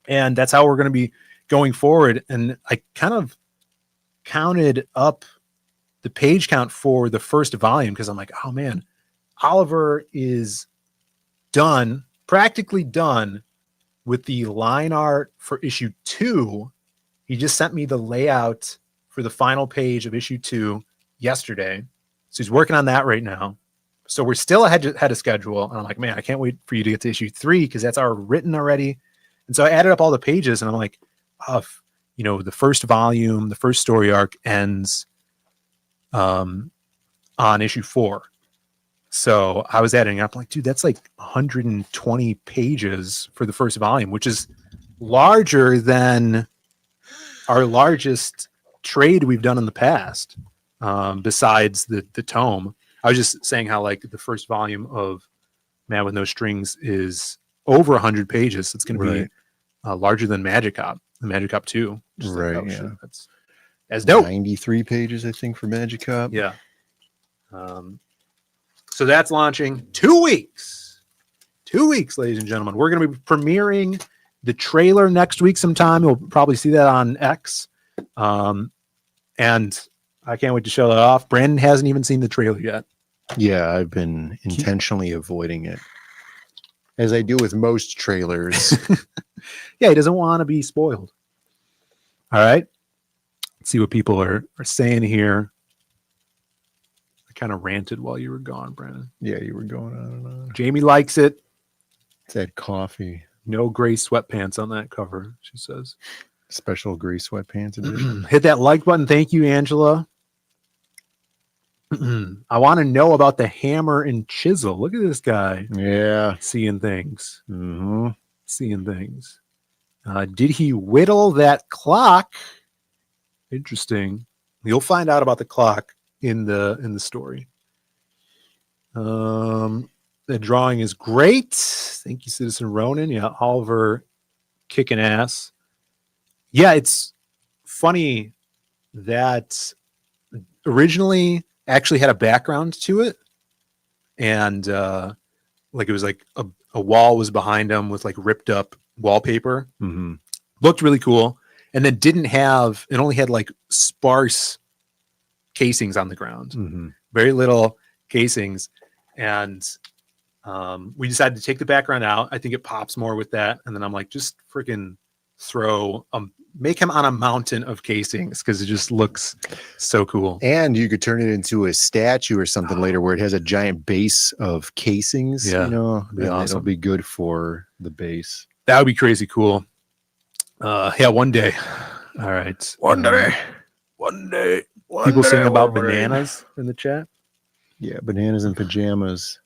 And that's how we're going to be going forward. And I kind of counted up the page count for the first volume, because I'm like, oh man, Oliver is done, practically done with the line art for issue 2. He just sent me the layout for the final page of issue 2 yesterday. So he's working on that right now. So we're still ahead of schedule. And I'm like, man, I can't wait for you to get to issue 3, because that's already written already. And so I added up all the pages, and I'm like, the first volume, the first story arc ends on issue 4. So I was adding up, like, dude, that's like 120 pages for the first volume, which is larger than our largest trade we've done in the past, besides the tome. I was just saying how, like, the first volume of Man with No Strings is over 100 pages. It's going to be larger than Magic Cop, the Magic Cop 2. Right, like, oh, yeah. shit, that's dope. 93 pages, I think, for Magic Cop. Yeah. So that's launching 2 weeks. 2 weeks, ladies and gentlemen. We're going to be premiering the trailer next week sometime. You'll probably see that on X. And I can't wait to show that off. Brandon hasn't even seen the trailer yet. Yeah, I've been intentionally avoiding it, as I do with most trailers. Yeah, he doesn't want to be spoiled. All right. Let's see what people are saying here. I kind of ranted while you were gone, Brandon. Yeah, you were going on and on. Jamie likes it. It's that coffee. No gray sweatpants on that cover, she says. Special gray sweatpants edition. Hit that like button. Thank you, Angela. I want to know about the hammer and chisel. Look at this guy. Yeah. Seeing things. Mm-hmm. Seeing things. Did he whittle that clock? Interesting. You'll find out about the clock in the story. The drawing is great. Thank you, Citizen Ronan. Yeah, Oliver kicking ass. Yeah, it's funny that originally actually had a background to it. And like it was like a wall was behind him with like ripped up wallpaper. Mm-hmm. Looked really cool. And then it only had like sparse casings on the ground. Mm-hmm. Very little casings. And we decided to take the background out. I think it pops more with that. And then I'm like, just freaking make him on a mountain of casings because it just looks so cool. And you could turn it into a statue or something later where it has a giant base of casings. Yeah, you know, that'd be and awesome. it'll be good for the base. That would be crazy cool. Yeah, one day. All right. One day. People sing about bananas in the chat. Yeah, bananas and pajamas.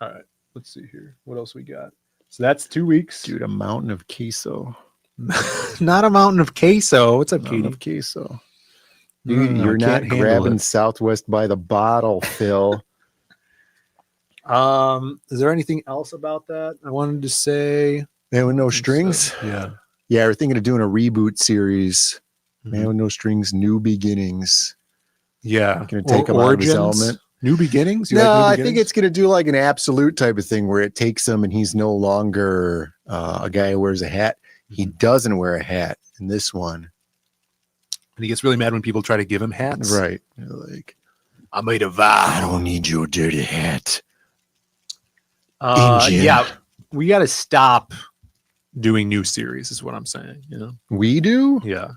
All right. Let's see here. What else we got? So that's 2 weeks. Dude, a mountain of queso. Not a mountain of queso. What's up, Mountain Katie? of queso. Dude, No, you're I not can't handle grabbing it. Southwest by the bottle, Phil. Is there anything else about that I wanted to say? Man with no strings? Yeah. Yeah, we're thinking of doing a reboot series. Mhm. Man with no strings, new beginnings. Yeah. Gonna take him out of his Origins? element. New beginnings? You No, like New I think Beginnings? it's going to do like an absolute type of thing where it takes him and he's no longer a guy who wears a hat. He doesn't wear a hat in this one. And he gets really mad when people try to give him hats. Right. You're like, I made a vow. I don't need your dirty hat. Engine. Yeah. We got to stop doing new series is what I'm saying. You know? We do? Yeah.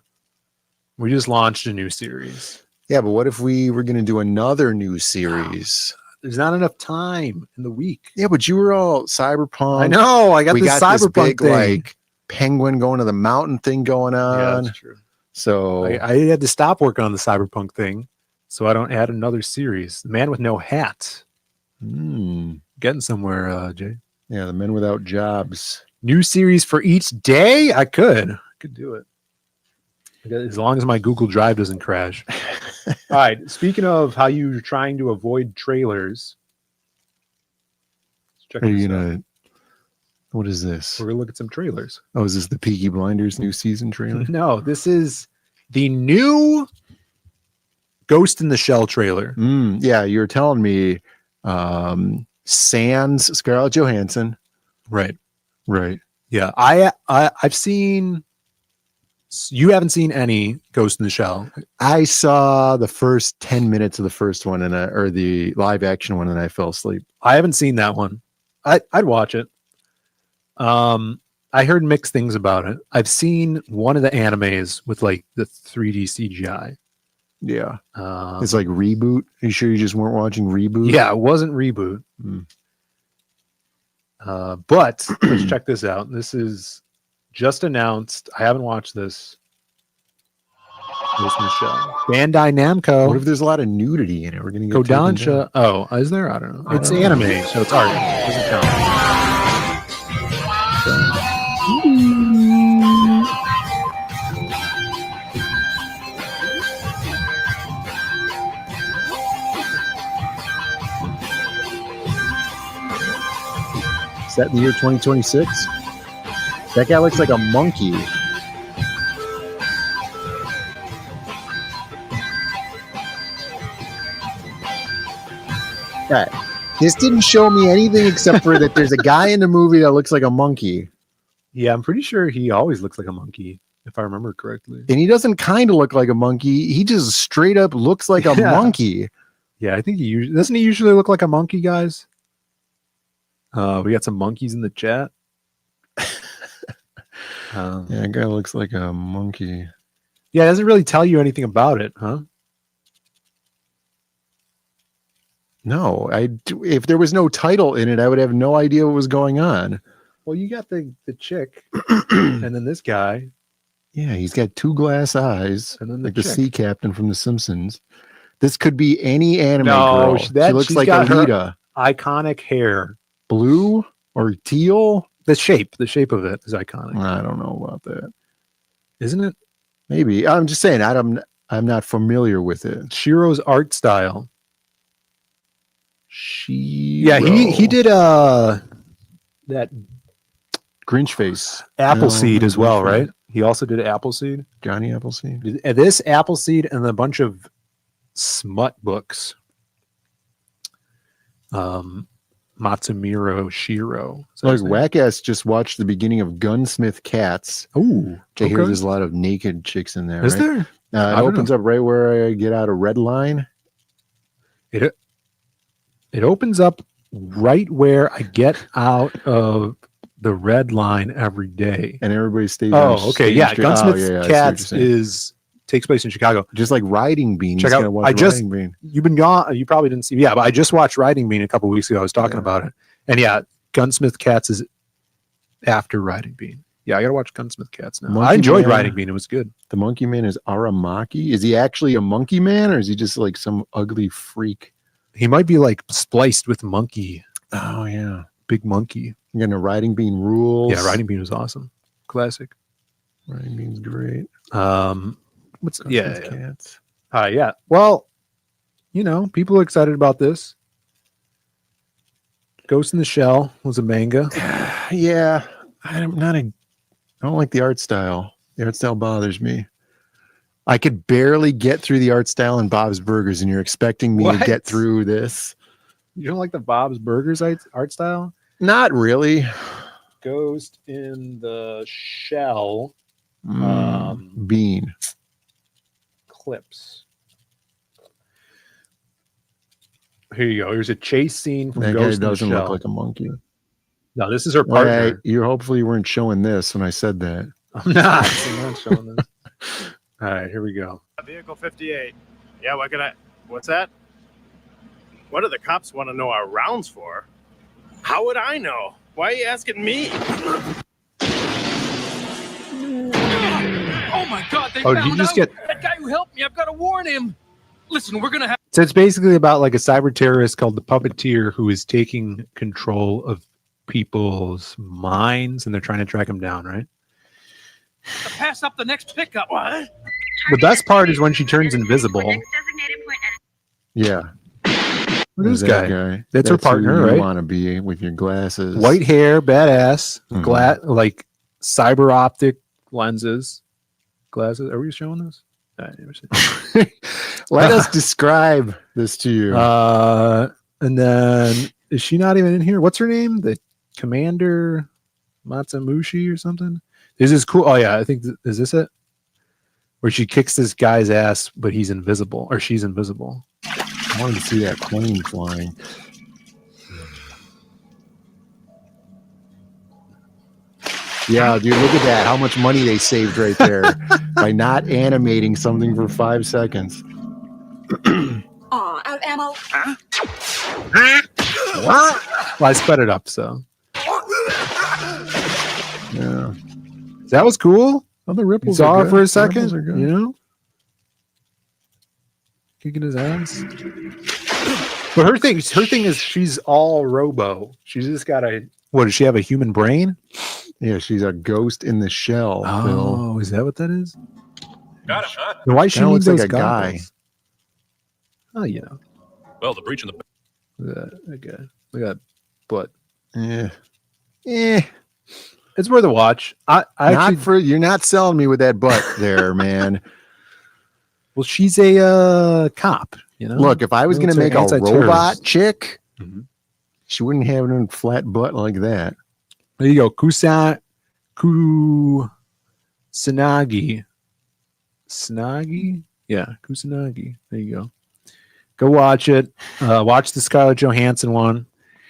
We just launched a new series. Yeah, but what if we were going to do another new series? There's not enough time in the week. Yeah, but you were all cyberpunk. I know. I got We this got this cyberpunk big thing. like penguin going to the mountain thing going Yeah, on. that's true. So I had to stop working on the cyberpunk thing so I don't add another series. The Man with No Hat. Getting somewhere, Jay. yeah, the men without jobs. New series for each day? I could do it. As long as my Google Drive doesn't crash. All right. Speaking of how you're trying to avoid trailers. Let's check Are you this out. gonna? What is this? We're going to look at some trailers. Oh, is this the Peaky Blinders new season trailer? No, this is the new Ghost in the Shell trailer. Yeah, you were telling me Sans Scarlett Johansson. Right. Right. Yeah. I've seen. You haven't seen any Ghost in the Shell. I saw the first 10 minutes of the first one or the live action one and I fell asleep. I haven't seen that one. I'd watch it. I heard mixed things about it. I've seen one of the animes with like the 3D CGI. Yeah. It's like Reboot. Are you sure you just weren't watching Reboot? Yeah, it wasn't Reboot. But let's check this out. This is just announced. I haven't watched this. Ghost in the Shell. Bandai Namco. What if there's a lot of nudity in it? We're gonna get taken down. Kodansha. Oh, is there? I don't know. It's anime, so it's art. It doesn't count. Is that the year 2026? That guy looks like a monkey. Right. This didn't show me anything except for that there's a guy in the movie that looks like a monkey. Yeah, I'm pretty sure he always looks like a monkey. if I remember correctly. And he doesn't kind of look like a monkey. He just straight up looks like a monkey. Yeah, I think he usually doesn't he usually look like a monkey, guys? We got some monkeys in the chat. Yeah, that guy looks like a monkey. Yeah, it doesn't really tell you anything about it, huh? No, if there was no title in it, I would have no idea what was going on. Well, you got the chick, and then this guy. Yeah, he's got 2 glass eyes, And then like the the chick. sea captain from The Simpsons. This could be any anime No, girl. She looks she's like got her Alita. iconic hair. Blue or teal? The shape of it is iconic. I don't know about that. Isn't it? Maybe. I'm just saying, I'm not familiar with it. Shiro's art style. Yeah, he did that Grinch face. Appleseed as well, Grinch right? face. He also did Appleseed. Johnny Appleseed. This Appleseed and a bunch of smut books. Matsumiro Shiro. Like Wackass just watched the beginning of Gunsmith Cats. Oh, I hear there's a lot of naked chicks in there. Is right? there? It opens up right where I get out of Red Line. It opens up right where I get out of the Red Line every day. And everybody stays Oh, on okay. State Yeah. Street. Gunsmith I see what Cats you're saying. takes place in Chicago. Just like Riding Bean. Check He's out. gonna watch Riding Bean. You've been gone. You probably didn't see. Yeah, but I just watched Riding Bean a couple weeks ago. I was talking about it. And yeah, Gunsmith Cats is after Riding Bean. Yeah, I got to watch Gunsmith Cats now. Monkey I enjoyed Man. Riding Bean. It was good. The monkey man is Aramaki. Is he actually a monkey man or is he just like some ugly freak? He might be like spliced with monkey. Oh, yeah. Big monkey. You're gonna Riding Bean rules. Yeah, Riding Bean was awesome. Classic. Riding Bean's great. What's yeah. Cats. Yeah. Well, people are excited about this. Ghost in the Shell was a manga. Yeah. I don't like the art style. The art style bothers me. I could barely get through the art style in Bob's Burgers, and you're expecting me to get through this. You don't like the Bob's Burgers art style? Not really. Ghost in the Shell Bean. clips. Here you go. Here's a chase scene from That guy Ghost in the doesn't Shell. look like a monkey. No, this is her partner. You hopefully you weren't showing this when I said that. I'm not showing this. All right, here we go. Vehicle 58. Yeah, what's that? What do the cops want to know our rounds for? How would I know? Why are you asking me? Oh my God! They Oh, found did you just out. get- That guy who helped me? I've got to warn him. Listen, we're gonna have. So it's basically about like a cyber terrorist called the Puppeteer who is taking control of people's minds, and they're trying to track him down, right? to pass up the next pickup. What? The best part is when she turns invisible. Yeah. Look at this guy. That's her who partner, you right? want to be with your glasses. White hair, badass, Mhm. like cyber optic lenses, glasses. Are we showing this? I never seen. Let us describe this to you. And then is she not even in here? What's her name? The Commander Matsumushi or something? This is cool. Oh yeah, I think is this it? Where she kicks this guy's ass, but he's invisible, or she's invisible. I wanted to see that plane flying. Yeah, dude, look at that. How much money they saved right there by not animating something for 5 seconds. Aw, out of ammo. Well, I sped it up, so. Yeah. That was cool. Oh, the ripples You saw are her good. for a The second, ripples are good. you know? Kicking his ass. But her thing is she's all robo. She's just got what, does she have a human brain? Yeah, she's a ghost in the shell. Oh, is that what that is? Got it, huh? Then why she Kinda needs looks those like a guy. goggles? Oh, you know. Well, the breach in the. Look at that. Okay. Look at that butt. Yeah. Yeah. It's worth a watch. You're not selling me with that butt there, man. Well, she's a cop, you know. Look, if I was going to make a Anti-terrorist. robot chick, Mhm. she wouldn't have a flat butt like that. There you go. Kusanagi. Yeah, Kusanagi. There you go. Go watch it. Watch the Scarlett Johansson one.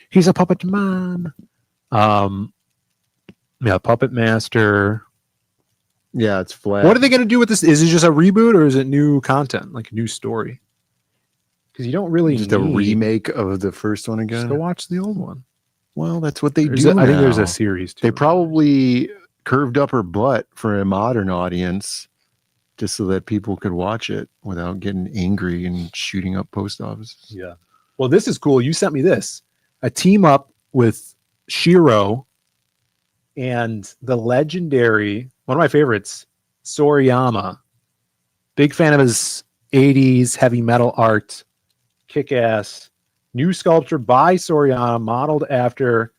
He's a puppet man. Yeah, Puppet Master. Yeah, it's flat. What are they going to do with this? Is it just a reboot or is it new content, like a new story? Because you don't really just a remake of the first one again. Just go watch the old one. Well, that's what they do. I think there's now. a series too. They probably curved up her butt for a modern audience just so that people could watch it without getting angry and shooting up post offices. Yeah. Well, this is cool. You sent me this. A team up with Shiro and the legendary, one of my favorites, Soriyama. Big fan of his 80s heavy metal art. Kick-ass. New sculpture by Soriyama, modeled after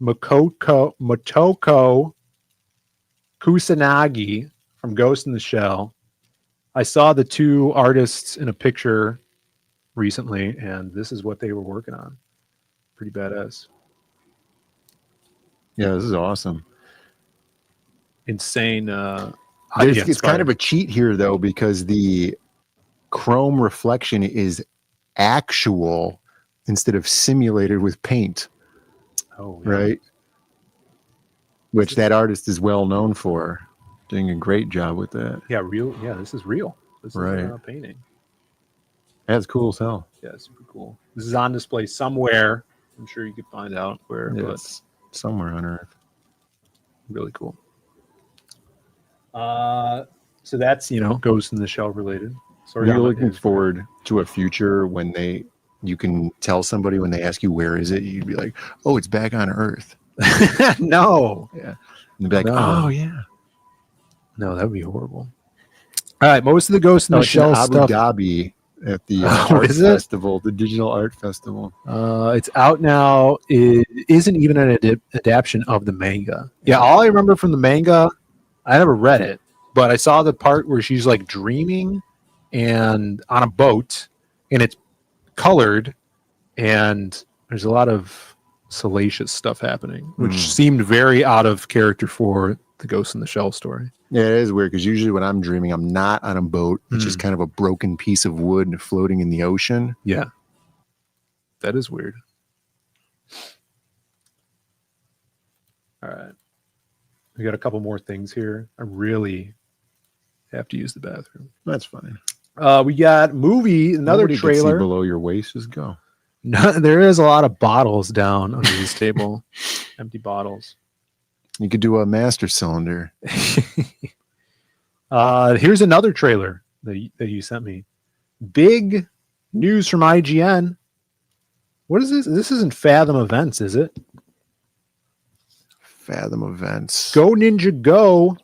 Motoko Kusanagi from Ghost in the Shell. I saw the two artists in a picture recently, and this is what they were working on. Pretty badass. Yeah, this is awesome. Insane. It's kind of a cheat here, though, because the chrome reflection is actual instead of simulated with paint. Oh, yeah. Right. Which that artist is well known for. Doing a great job with that. Yeah, real. Yeah, this is real. This is painting. That's cool as hell. Yeah, super cool. This is on display somewhere. I'm sure you could find out where. Yeah, but it's somewhere on Earth. Really cool. So that's Ghost in the Shell related. You're looking forward to a future when you can tell somebody when they ask you where is it, you'd be like, oh, it's back on Earth. No. Yeah. And they'd be like, oh yeah. No, that would be horrible. All right, most of the Ghost in the Shell Abu stuff. Dhabi at the art festival, the digital art festival. It's out now. It isn't even an adaptation of the manga. Yeah, all I remember from the manga, I never read it, but I saw the part where she's like dreaming and on a boat, and it's colored, and there's a lot of salacious stuff happening, which seemed very out of character for the Ghost in the Shell story. Yeah, it is weird because usually when I'm dreaming, I'm not on a boat. It's just kind of a broken piece of wood floating in the ocean. Yeah. That is weird. All right. We got a couple more things here. I really have to use the bathroom. That's fine. We got another Nobody trailer. Can see below your waist. Just go. No, there is a lot of bottles down under this table. Empty bottles. You could do a master cylinder. Here's another trailer that you sent me. Big news from IGN. What is this? This isn't Fathom Events, is it? Fathom Events. Go Ninja Go.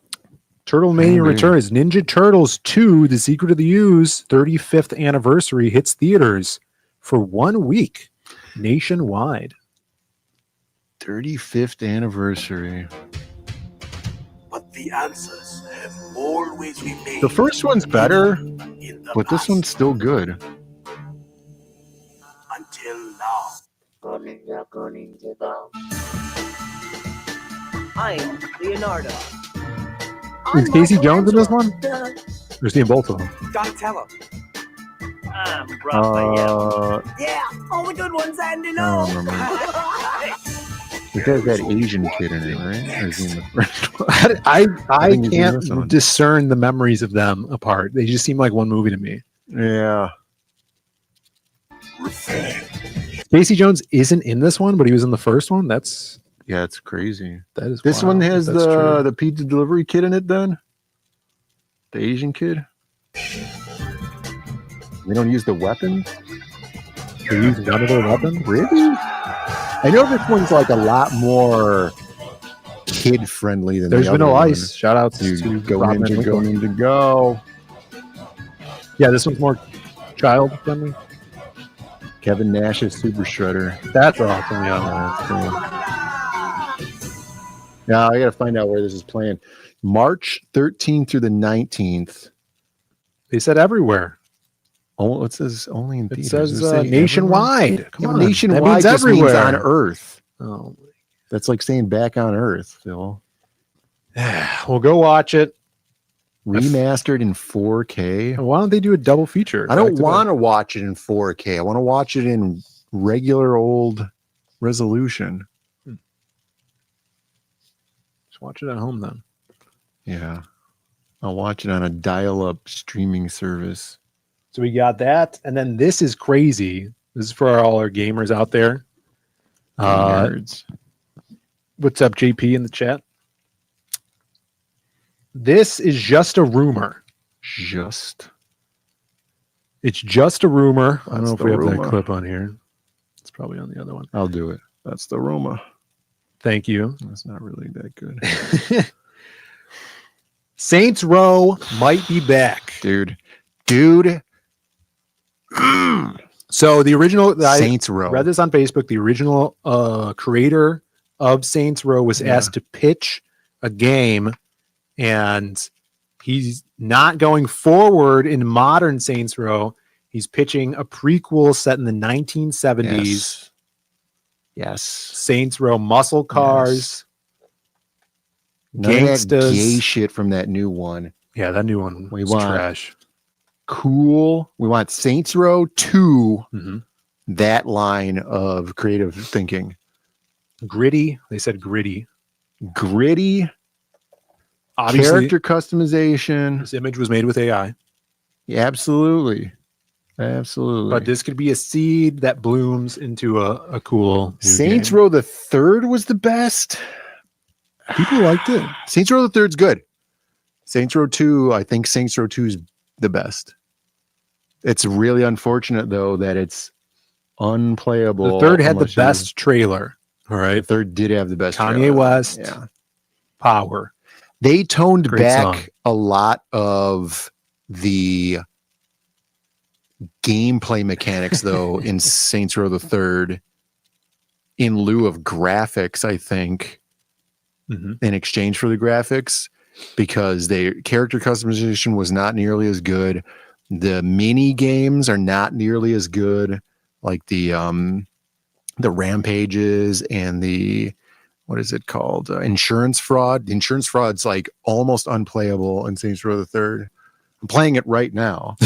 Turtle Mania returns. Ninja Turtles 2, The Secret of the Ooze, 35th anniversary hits theaters for 1 week nationwide. 35th anniversary. But the answers have always remained. The first one's better, but this one's still good. Until now. I'm Leonardo. Is Casey Jones in this one? We're seeing both of them. Donatello. I'm Raphael. Yeah, all the good ones, Andy. I don't remember. It has that Asian kid in it, right? Or is he in the first one? I can't discern the memories of them apart. They just seem like one movie to me. Yeah. Casey Jones isn't in this one, but he was in the first one. It's crazy. That is this wild. one has That's true. the pizza delivery kid in it. Then the Asian kid. They don't use the weapons. They use none of their weapons. Really? I know this one's like a lot more kid friendly than There's the Vanilla other Ice. one. Shout out to Go Rob Ninja, Van Go Winkle. Ninja, Go. Yeah, this one's more child friendly. Kevin Nash's Super Shredder. That's awesome. Yeah. That's cool. Now I gotta find out where this is playing. March 13th through the 19th. They said everywhere. Oh, it says only in It theaters. says Does it say nationwide. everywhere? Come Yeah, on. nationwide That means just means everywhere. on Earth. Oh, That's like saying back on Earth, Phil. well, go watch it. remastered in 4K. Why don't they do a double feature? I don't want to watch it in 4K. I want to watch it in regular old resolution. Just watch it at home then. Yeah. I'll watch it on a dial-up streaming service. So we got that. And then this is crazy. This is for all our gamers out there. Nerds. What's up, JP, in the chat? This is just a rumor. It's just a rumor. I don't know if we have that clip on here. It's probably on the other one. I'll do it. That's the rumor. Thank you. That's not really that good. Saints Row might be back. Dude. So the original Saints Row. I read this on Facebook. The original creator of Saints Row was asked to pitch a game, and he's not going forward in modern Saints Row. He's pitching a prequel set in the 1970s. Yes. Saints Row muscle cars. None of that Gangstas. gay shit from that new one. Yeah, that new one was trash. Cool. We want Saints Row 2. That line of creative thinking. Gritty. They said gritty. Obviously, character customization. This image was made with AI. Yeah, absolutely. But this could be a seed that blooms into a cool new Saints game. Row the Third was the best. People liked it. Saints Row the Third's good. Saints Row 2, I think Saints Row 2 is the best. It's really unfortunate though that it's unplayable. The third had the best trailer. All right. The third did have the best Kanye trailer. West. Yeah. Power. They toned Great back song. a lot of the gameplay mechanics though in Saints Row the Third in lieu of graphics, I think, in exchange for the graphics, because their character customization was not nearly as good. The mini games are not nearly as good, like the rampages and the, what is it called? Insurance fraud. The insurance fraud's like almost unplayable in Saints Row the Third. I'm playing it right now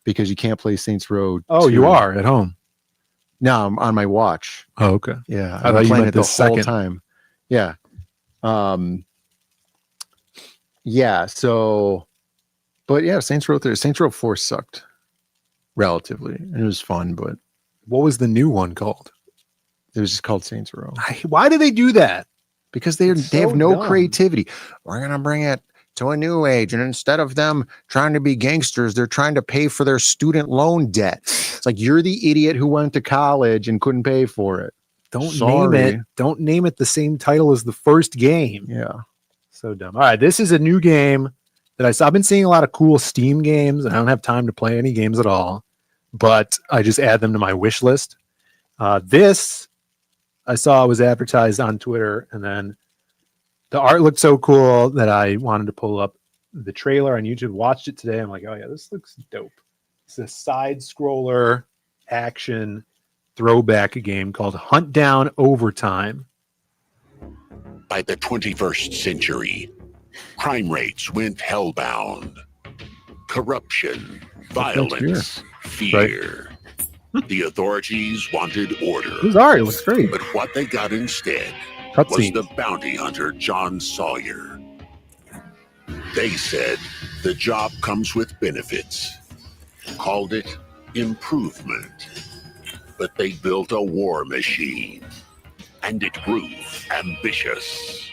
because you can't play Saints Row. Oh, 2. you are at home. No, I'm on my watch. Oh, okay. Yeah, I I'm thought you playing meant it the the whole second time. Yeah. Yeah. So, but yeah, Saints Row 3. Saints Row 4 sucked relatively. It was fun, but what was the new one called? It was just called Saints Row. Why do they do that? Because they have no creativity. We're gonna bring it to a new age, and instead of them trying to be gangsters, they're trying to pay for their student loan debt. It's like, you're the idiot who went to college and couldn't pay for it. Name it. Don't name it the same title as the first game. Yeah. So dumb. All right. This is a new game that I saw. I've been seeing a lot of cool Steam games, and I don't have time to play any games at all, but I just add them to my wish list. This I saw was advertised on Twitter, and then the art looked so cool that I wanted to pull up the trailer on YouTube. Watched it today. I'm like, oh yeah, this looks dope. It's a side scroller action throwback game called Hunt Down Overtime. By the 21st century, crime rates went hellbound. Corruption, violence, fear. The authorities wanted order. This art looks great. But what they got instead was the bounty hunter John Sawyer. They said the job comes with benefits. Called it improvement. But they built a war machine, and it grew ambitious.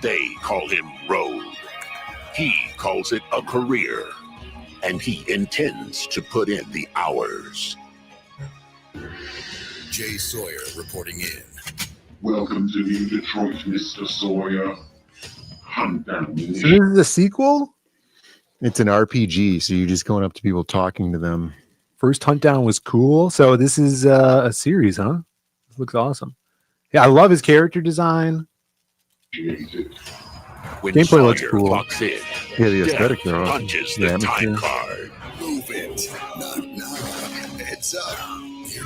They call him Rogue. He calls it a career, and he intends to put in the hours. Jay Sawyer reporting in. Welcome to New Detroit, Mr. Sawyer. Hunt down. So this is a sequel? It's an RPG, so you're just going up to people talking to them. First Hunt Down was cool. So this is a series, huh? This looks awesome. Yeah, I love his character design. When Gameplay Sawyer looks cool. walks in, Yeah, the aesthetic Death there. punches the time card. Move it. No. Heads up. You're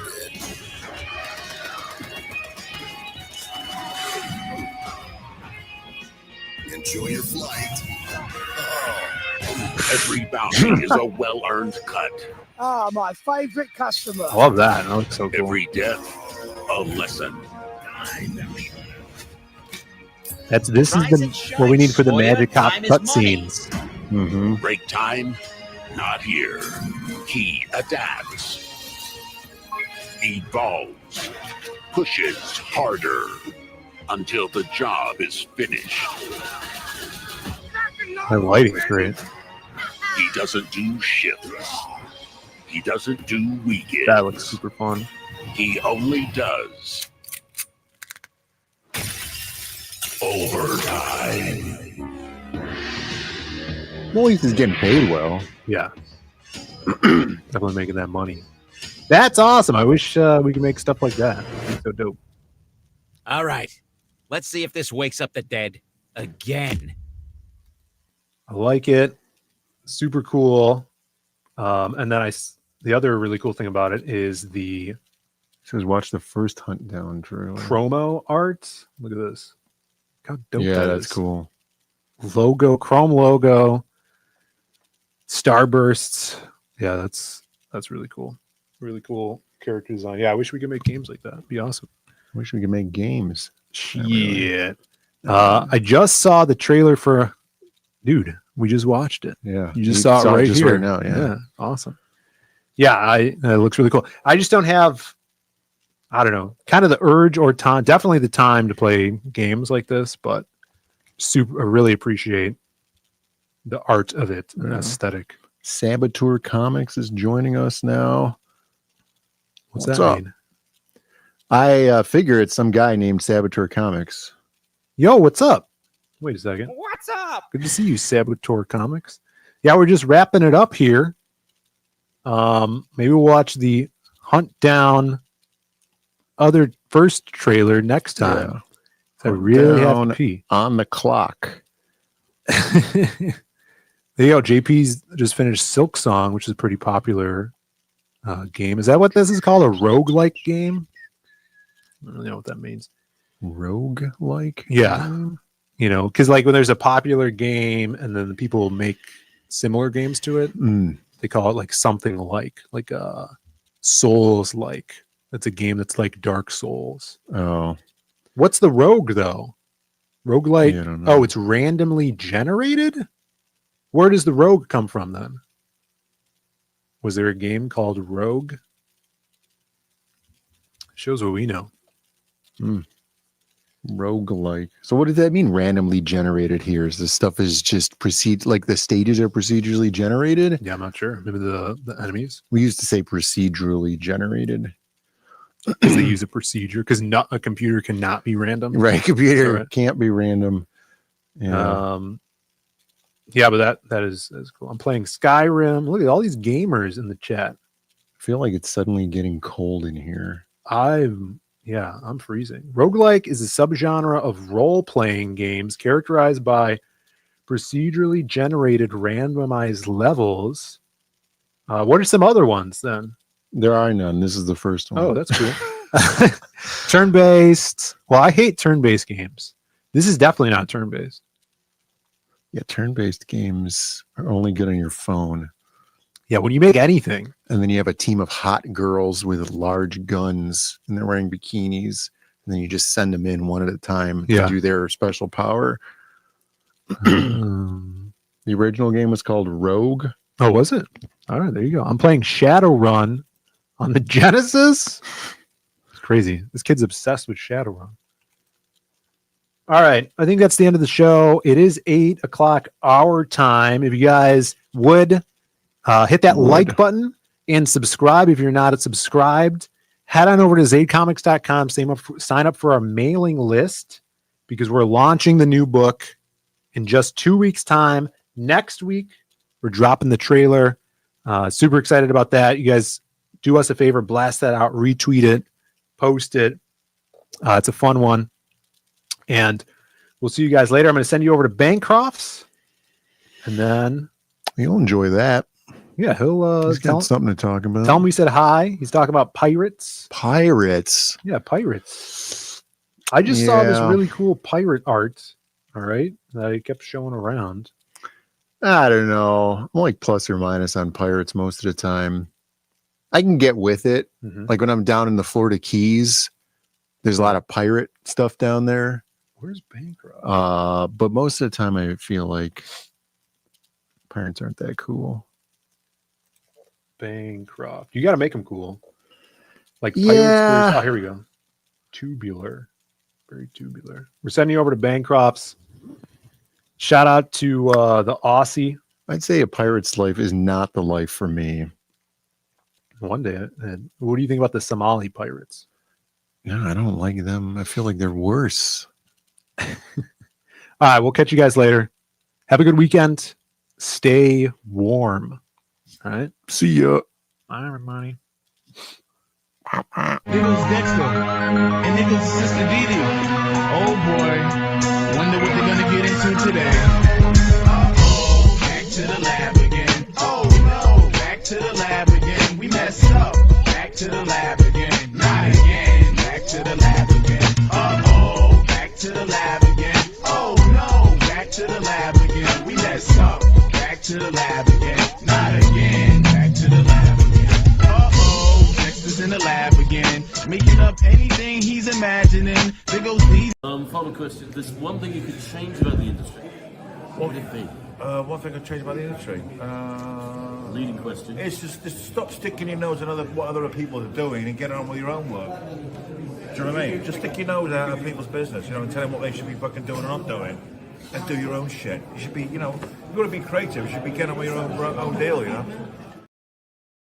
dead. Enjoy your flight. Every bounty is a well-earned cut. Ah, my favorite customer. I love that. That looks so cool. Every death, a lesson. This is what we need for the Magic Cop cutscenes. Mm-hmm. Break time, not here. He adapts, evolves, pushes harder until the job is finished. The lighting's great. He doesn't do shifts. He doesn't do weekends. That looks super fun. He only does overtime. Well, he's getting paid well. Yeah. Definitely making that money. That's awesome. I wish we could make stuff like that. That'd be so dope. All right. Let's see if this wakes up the dead again. I like it. Super cool. And then the other really cool thing about it is the says watch the first Hunt Down trailer. Promo art. Look at this. Look how dope Yeah, that that's is. cool. Logo, Chrome logo, starbursts. Yeah, that's really cool. Really cool character design. Yeah, I wish we could make games like that. It'd be awesome. Wish we could make games. Shit. I just saw the trailer for Dude. We just watched it. Yeah. You just saw it right just here. right now. Yeah. Awesome. Yeah, it looks really cool. I just don't have, I don't know, kind of the urge or time, definitely the time to play games like this, but I really appreciate the art of it and aesthetic. Saboteur Comics is joining us now. What's that mean? I figure it's some guy named Saboteur Comics. Yo, what's up? Wait a second. What's up? Good to see you, Saboteur Comics. Yeah, we're just wrapping it up here. Maybe we'll watch the Hunt Down first trailer next time. Yeah. I really have to pee. On the clock. There you go. JP's just finished Silk Song, which is a pretty popular game. Is that what this is called? A roguelike game? I don't know what that means. Roguelike? Yeah. You know, because like when there's a popular game and then the people make similar games to it, they call it like something like Souls like. That's a game that's like Dark Souls. Oh. What's the rogue though? Roguelike? Yeah, I don't know. Oh, it's randomly generated? Where does the rogue come from then? Was there a game called Rogue? Shows what we know. Roguelike. So what does that mean? Randomly generated here? Is this stuff is just like the stages are procedurally generated? Yeah, I'm not sure. Maybe the enemies. We used to say procedurally generated. Because they use a procedure. Because a computer cannot be random. Right, computer can't be random. Yeah. Yeah, but that is cool. I'm playing Skyrim. Look at all these gamers in the chat. I feel like it's suddenly getting cold in here. I'm freezing. Roguelike is a subgenre of role-playing games characterized by procedurally generated randomized levels. What are some other ones then? There are none. This is the first one. Oh, that's cool. Turn-based. Well, I hate turn-based games. This is definitely not turn-based. Yeah, turn-based games are only good on your phone. Yeah, when you make anything. And then you have a team of hot girls with large guns and they're wearing bikinis. And then you just send them in one at a time to do their special power. The original game was called Rogue. Oh, was it? All right, there you go. I'm playing Shadowrun on the Genesis. It's crazy. This kid's obsessed with Shadowrun. All right, I think that's the end of the show. It is 8 o'clock our time. If you guys would hit that like button and subscribe if you're not subscribed. Head on over to zadecomics.com. Sign up for our mailing list because we're launching the new book in just 2 weeks' time. Next week, we're dropping the trailer. Super excited about that. You guys do us a favor, blast that out, retweet it, post it. It's a fun one. And we'll see you guys later. I'm going to send you over to Bancroft's. And then you'll enjoy that. Yeah, he's got something to talk about. Tell him we said hi. He's talking about pirates. Pirates. Yeah, pirates. I just saw this really cool pirate art All right, that he kept showing around. I don't know. I'm like plus or minus on Pirates most of the time. I can get with it. Like when I'm down in the Florida Keys, there's a lot of pirate stuff down there. Where's Bancroft? But most of the time I feel like Pirates aren't that cool. Bancroft. You got to make them cool. Like Pirates. Yeah. Oh, here we go. Tubular. Very tubular. We're sending you over to Bancroft's. Shout out to the Aussie. I'd say a pirate's life is not the life for me. One day. What do you think about the Somali pirates? Yeah, I don't like them. I feel like they're worse. All right, we'll catch you guys later. Have a good weekend. Stay warm. All right. See ya. Bye, everybody. Niggas Dexter and niggas Sister Didi. Oh boy, wonder what they're gonna get into today. Uh-oh, back to the lab again. Oh no, back to the lab again. We messed up. Back to the lab again. Not again. Back to the lab again. Uh-oh, back to the lab again. Oh no, back to the lab again. We messed up. Back to the lab again. Not again. Back to the lab again. Uh-oh, Dexter's in the lab again. Making up anything he's imagining. There goes these. Final question. There's one thing you could change about the industry. What would it be? One thing I'd change about the industry. Leading question. It's just stop sticking your nose in what other people are doing and get on with your own work. Do you know what I mean? Just stick your nose out of people's business, and tell them what they should be fucking doing and not doing, and do your own shit. You should be, you've got to be creative. You should be getting on with your own deal,